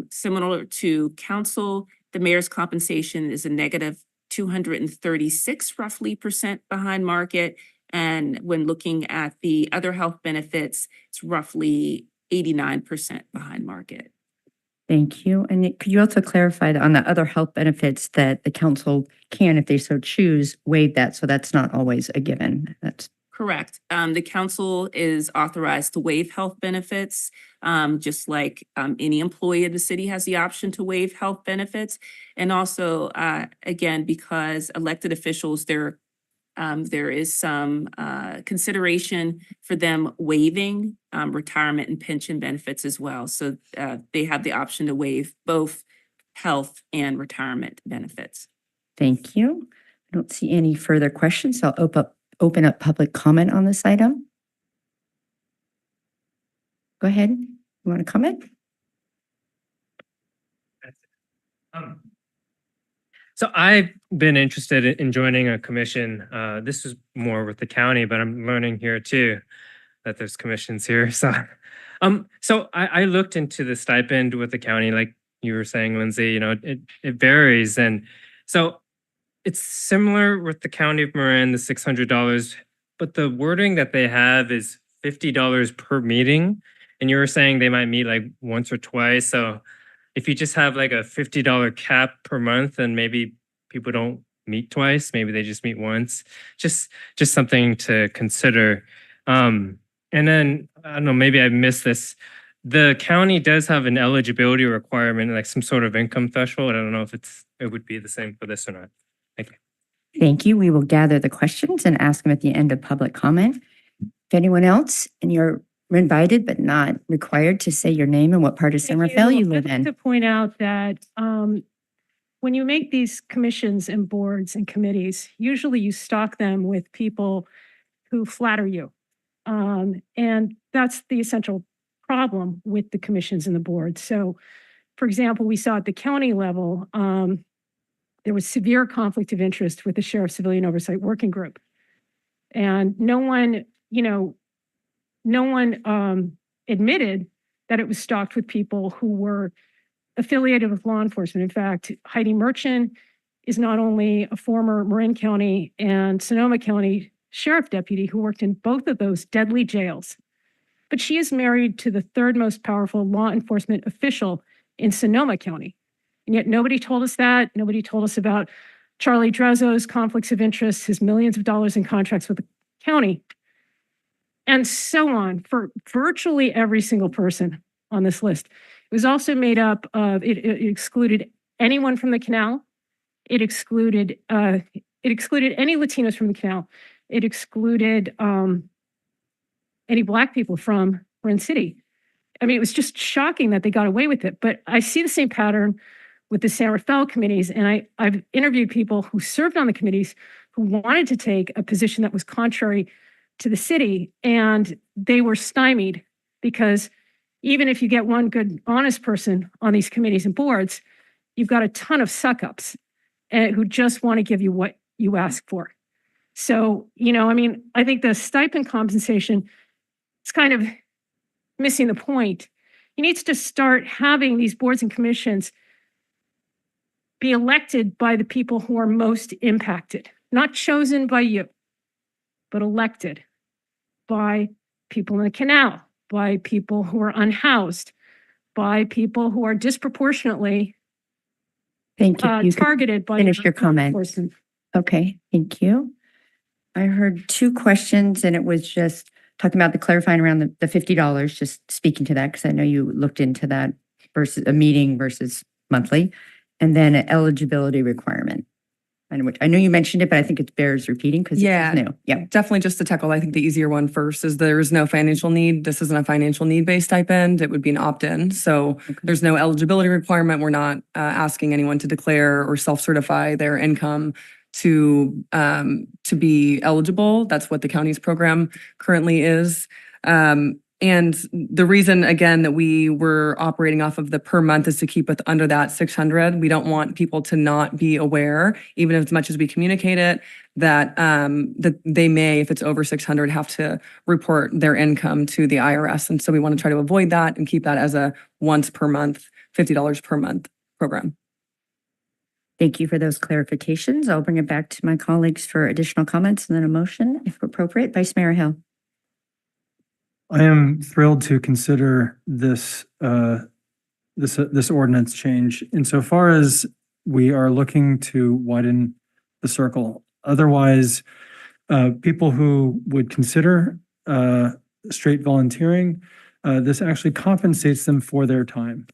L: Similar to council, the mayor's compensation is a negative 236 roughly percent behind market. And when looking at the other health benefits, it's roughly 89% behind market.
A: Thank you. And could you also clarify that on the other health benefits that the council can, if they so choose, waive that? So that's not always a given. That's
L: correct. The council is authorized to waive health benefits, just like any employee of the city has the option to waive health benefits. And also, again, because elected officials, there is some consideration for them waiving retirement and pension benefits as well. So they have the option to waive both health and retirement benefits.
A: Thank you. I don't see any further questions. So I'll open up public comment on this item. Go ahead. You want to comment?
G: So I've been interested in joining a commission. This is more with the county, but I'm learning here too that there's commissions here. So I looked into the stipend with the county, like you were saying, Lindsay. You know, it varies, and so it's similar with the county of Marin, the $600, but the wording that they have is $50 per meeting, and you were saying they might meet like once or twice. So if you just have like a $50 cap per month, then maybe people don't meet twice. Maybe they just meet once. Just something to consider. And then, I don't know, maybe I missed this. The county does have an eligibility requirement, like some sort of income threshold. I don't know if it would be the same for this or not. Thank you.
A: Thank you. We will gather the questions and ask them at the end of public comment. If anyone else, and you're invited but not required to say your name and what part of San Rafael you live
M: I'd like
A: in.
M: to point out that when you make these commissions and boards and committees, usually you stock them with people who flatter you. And that's the essential problem with the commissions and the boards. So for example, we saw at the county level, there was severe conflict of interest with the Sheriff's Civilian Oversight Working Group. And no one admitted that it was stocked with people who were affiliated with law enforcement. In fact, Heidi Merchant is not only a former Marin County and Sonoma County sheriff deputy who worked in both of those deadly jails, but she is married to the third most powerful law enforcement official in Sonoma County. And yet nobody told us that. Nobody told us about Charlie Drezzo's conflicts of interest, his millions of dollars in contracts with the county, and so on for virtually every single person on this list. It was also made up of, it excluded anyone from the canal. It excluded any Latinos from the canal. It excluded any Black people from Marin City. I mean, it was just shocking that they got away with it. But I see the same pattern with the San Rafael committees. And I've interviewed people who served on the committees who wanted to take a position that was contrary to the city. And they were stymied because even if you get one good, honest person on these committees and boards, you've got a ton of suck-ups who just want to give you what you ask for. So, I mean, I think the stipend compensation is kind of missing the point. You need to start having these boards and commissions be elected by the people who are most impacted, not chosen by you, but elected by people in the canal, by people who are unhoused, by people who are disproportionately
A: Thank you. You can
M: targeted by
A: finish your comment.
M: enforcement.
A: Okay, thank you. I heard two questions and it was just talking about the clarifying around the $50, just speaking to that because I know you looked into that versus a meeting versus monthly, and then an eligibility requirement. I know you mentioned it, but I think it bears repeating because
B: Yeah.
A: it's new. Yeah.
B: Definitely just to tackle, I think the easier one first is there is no financial need. This isn't a financial need-based stipend. It would be an opt-in. So there's no eligibility requirement. We're not asking anyone to declare or self-certify their income to be eligible. That's what the county's program currently is. And the reason, again, that we were operating off of the per month is to keep it under that 600. We don't want people to not be aware, even as much as we communicate it, that that they may, if it's over 600, have to report their income to the IRS. And so we want to try to avoid that and keep that as a once per month, $50 per month program.
A: Thank you for those clarifications. I'll bring it back to my colleagues for additional comments and then a motion, if appropriate. Vice Mayor Hill.
C: I am thrilled to consider this this ordinance change insofar as we are looking to widen the circle. Otherwise, people who would consider straight volunteering, this actually compensates them for their time.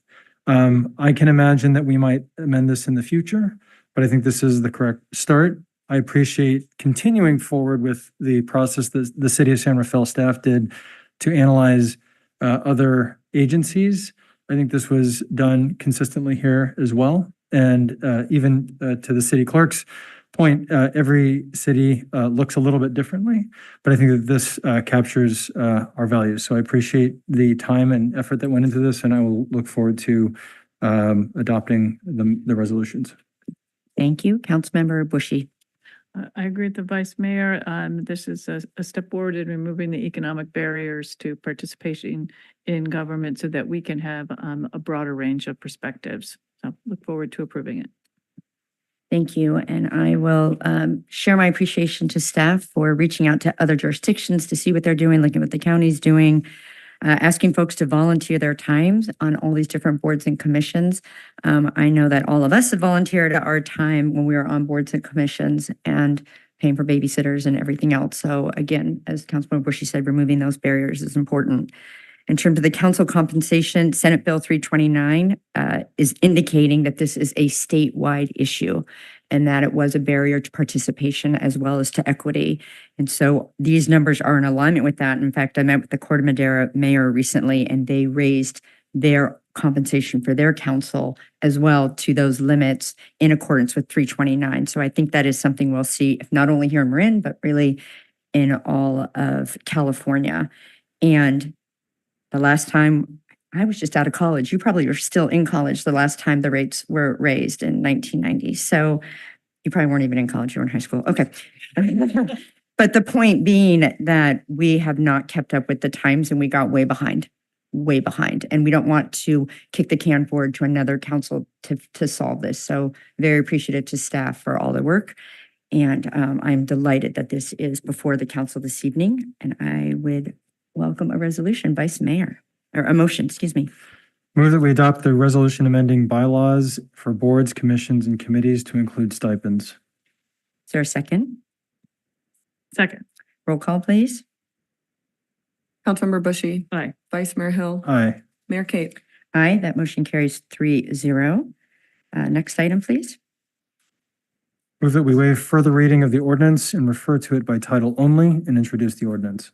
C: I can imagine that we might amend this in the future, but I think this is the correct start. I appreciate continuing forward with the process that the City of San Rafael staff did to analyze other agencies. I think this was done consistently here as well. And even to the city clerk's point, every city looks a little bit differently, but I think that this captures our values. So I appreciate the time and effort that went into this, and I will look forward to adopting the resolutions.
A: Thank you. Councilmember Bushy.
F: I agree with the Vice Mayor. This is a step forward in removing the economic barriers to participation in government so that we can have a broader range of perspectives. So look forward to approving it.
A: Thank you. And I will share my appreciation to staff for reaching out to other jurisdictions to see what they're doing, looking at what the county's doing, asking folks to volunteer their times on all these different boards and commissions. I know that all of us have volunteered our time when we were on boards and commissions and paying for babysitters and everything else. So again, as Councilman Bushy said, removing those barriers is important. In terms of the council compensation, Senate Bill 329 is indicating that this is a statewide issue and that it was a barrier to participation as well as to equity. And so these numbers are in alignment with that. In fact, I met with the Corte Madera mayor recently and they raised their compensation for their council as well to those limits in accordance with 329. So I think that is something we'll see, if not only here in Marin, but really in all of California. And the last time I was just out of college. You probably were still in college the last time the rates were raised in 1990. So you probably weren't even in college. You were in high school. Okay. But the point being that we have not kept up with the times and we got way behind. And we don't want to kick the can forward to another council to solve this. So very appreciative to staff for all the work. And I'm delighted that this is before the council this evening. And I would welcome a resolution, Vice Mayor, or a motion, excuse me.
C: Move that we adopt the resolution amending bylaws for boards, commissions, and committees to include stipends.
A: Is there a second?
F: Second.
A: Roll call, please.
B: Councilmember Bushy.
F: Aye.
B: Vice Mayor Hill.
C: Aye.
B: Mayor Kate.
A: Aye, that motion carries 3-0. Next item, please.
C: Move that we waive further reading of the ordinance and refer to it by title only and introduce the ordinance.
A: Is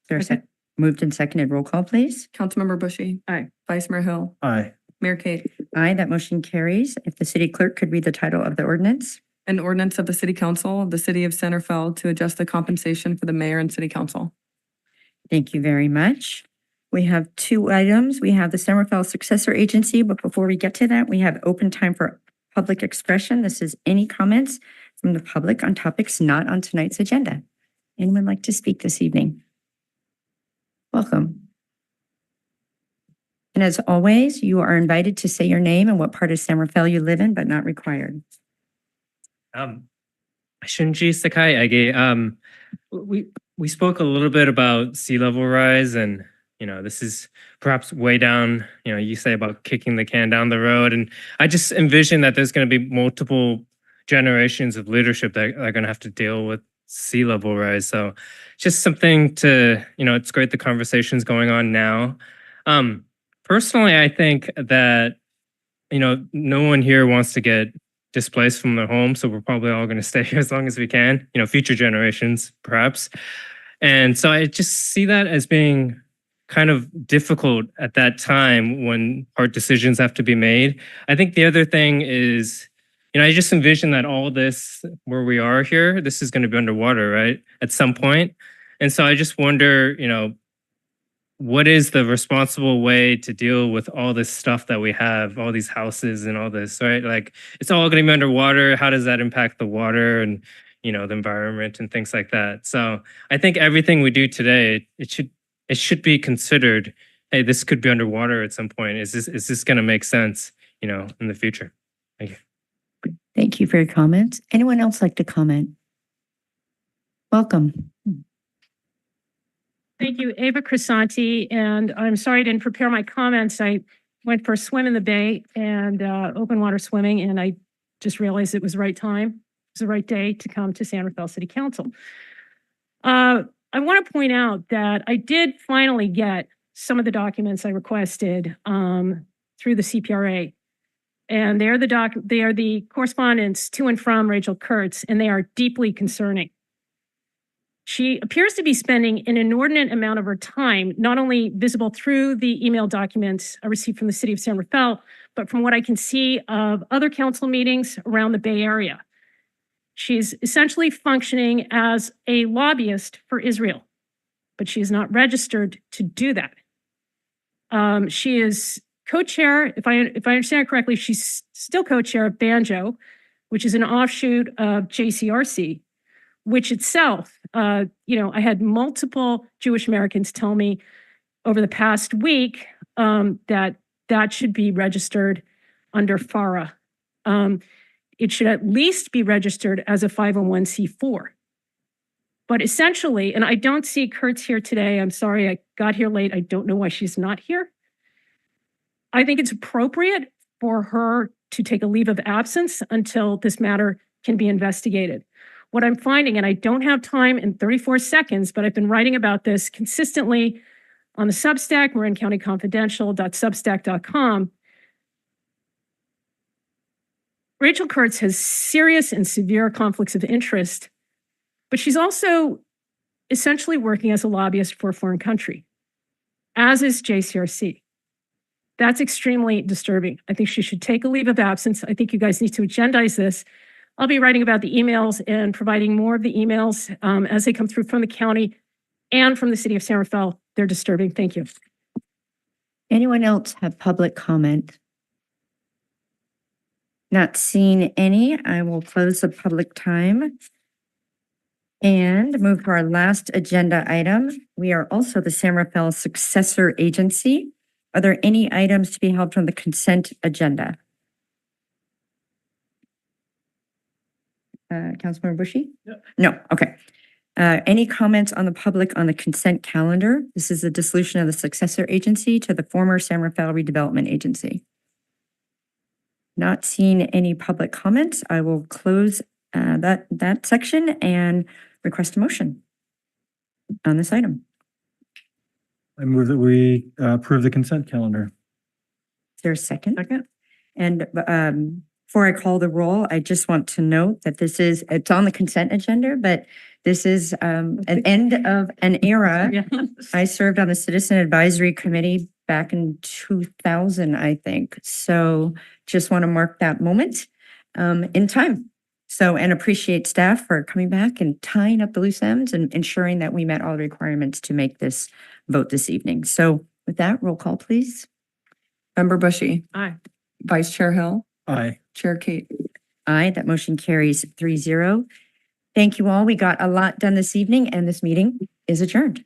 A: there a second? Moved and seconded. Roll call, please.
B: Councilmember Bushy.
F: Aye.
B: Vice Mayor Hill.
C: Aye.
B: Mayor Kate.
A: Aye, that motion carries. If the city clerk could read the title of the ordinance.
B: An ordinance of the City Council of the City of Santa Fe to adjust the compensation for the mayor and city council.
A: Thank you very much. We have 2 items. We have the San Rafael Successor Agency, but before we get to that, we have open time for public expression. This is any comments from the public on topics not on tonight's agenda. Anyone like to speak this evening? Welcome. And as always, you are invited to say your name and what part of San Rafael you live in, but not required.
G: Shunji Sakai Age. We spoke a little bit about sea level rise, and this is perhaps way down. You say about kicking the can down the road, and I just envision that there's going to be multiple generations of leadership that are going to have to deal with sea level rise. So just something to it's great the conversation's going on now. Personally, I think that no one here wants to get displaced from their home, so we're probably all going to stay here as long as we can, future generations perhaps. And so I just see that as being kind of difficult at that time when hard decisions have to be made. I think the other thing is, I just envision that all this, where we are here, this is going to be underwater, right, at some point. And so I just wonder, what is the responsible way to deal with all this stuff that we have, all these houses and all this, right? Like, it's all going to be underwater. How does that impact the water and, the environment and things like that? So I think everything we do today, it should be considered, hey, this could be underwater at some point. Is this going to make sense, in the future? Thank you.
A: Thank you for your comments. Anyone else like to comment? Welcome.
M: Thank you, Ava Crisanti, and I'm sorry I didn't prepare my comments. I went for a swim in the bay and open water swimming, and I just realized it was the right time. It was the right day to come to San Rafael City Council. I want to point out that I did finally get some of the documents I requested through the CPRA, and they are the correspondence to and from Rachel Kurtz, and they are deeply concerning. She appears to be spending an inordinate amount of her time, not only visible through the email documents I received from the city of San Rafael, but from what I can see of other council meetings around the Bay Area. She's essentially functioning as a lobbyist for Israel, but she is not registered to do that. She is co-chair, if I understand correctly, she's still co-chair of Banjo, which is an offshoot of JCRC, which itself, I had multiple Jewish Americans tell me over the past week that should be registered under FARA. It should at least be registered as a 501c4. But essentially, and I don't see Kurtz here today. I'm sorry, I got here late. I don't know why she's not here. I think it's appropriate for her to take a leave of absence until this matter can be investigated. What I'm finding, and I don't have time in 34 seconds, but I've been writing about this consistently on the Substack, marincountyconfidential.substack.com. Rachel Kurtz has serious and severe conflicts of interest, but she's also essentially working as a lobbyist for a foreign country, as is JCRC. That's extremely disturbing. I think she should take a leave of absence. I think you guys need to agendize this. I'll be writing about the emails and providing more of the emails as they come through from the county and from the city of San Rafael. They're disturbing. Thank you.
A: Anyone else have public comment? Not seeing any, I will close the public time and move to our last agenda item. We are also the San Rafael Successor Agency. Are there any items to be held from the consent agenda? Councilmember Bushy? No, okay. Any comments on the public on the consent calendar? This is the dissolution of the Successor Agency to the former San Rafael Redevelopment Agency. Not seeing any public comments, I will close that section and request a motion on this item.
C: I move that we approve the consent calendar.
A: Is there a second? Second. And before I call the roll, I just want to note that it's on the consent agenda, but this is an end of an era.
F: Yes.
A: I served on the Citizen Advisory Committee back in 2000, I think. So just want to mark that moment in time. So, and appreciate staff for coming back and tying up the loose ends and ensuring that we met all the requirements to make this vote this evening. So with that, roll call, please.
B: Member Bushy,
F: Aye.
B: Vice Chair Hill,
C: Aye.
B: Chair Kate.
A: Aye, that motion carries 3-0. Thank you all. We got a lot done this evening and this meeting is adjourned.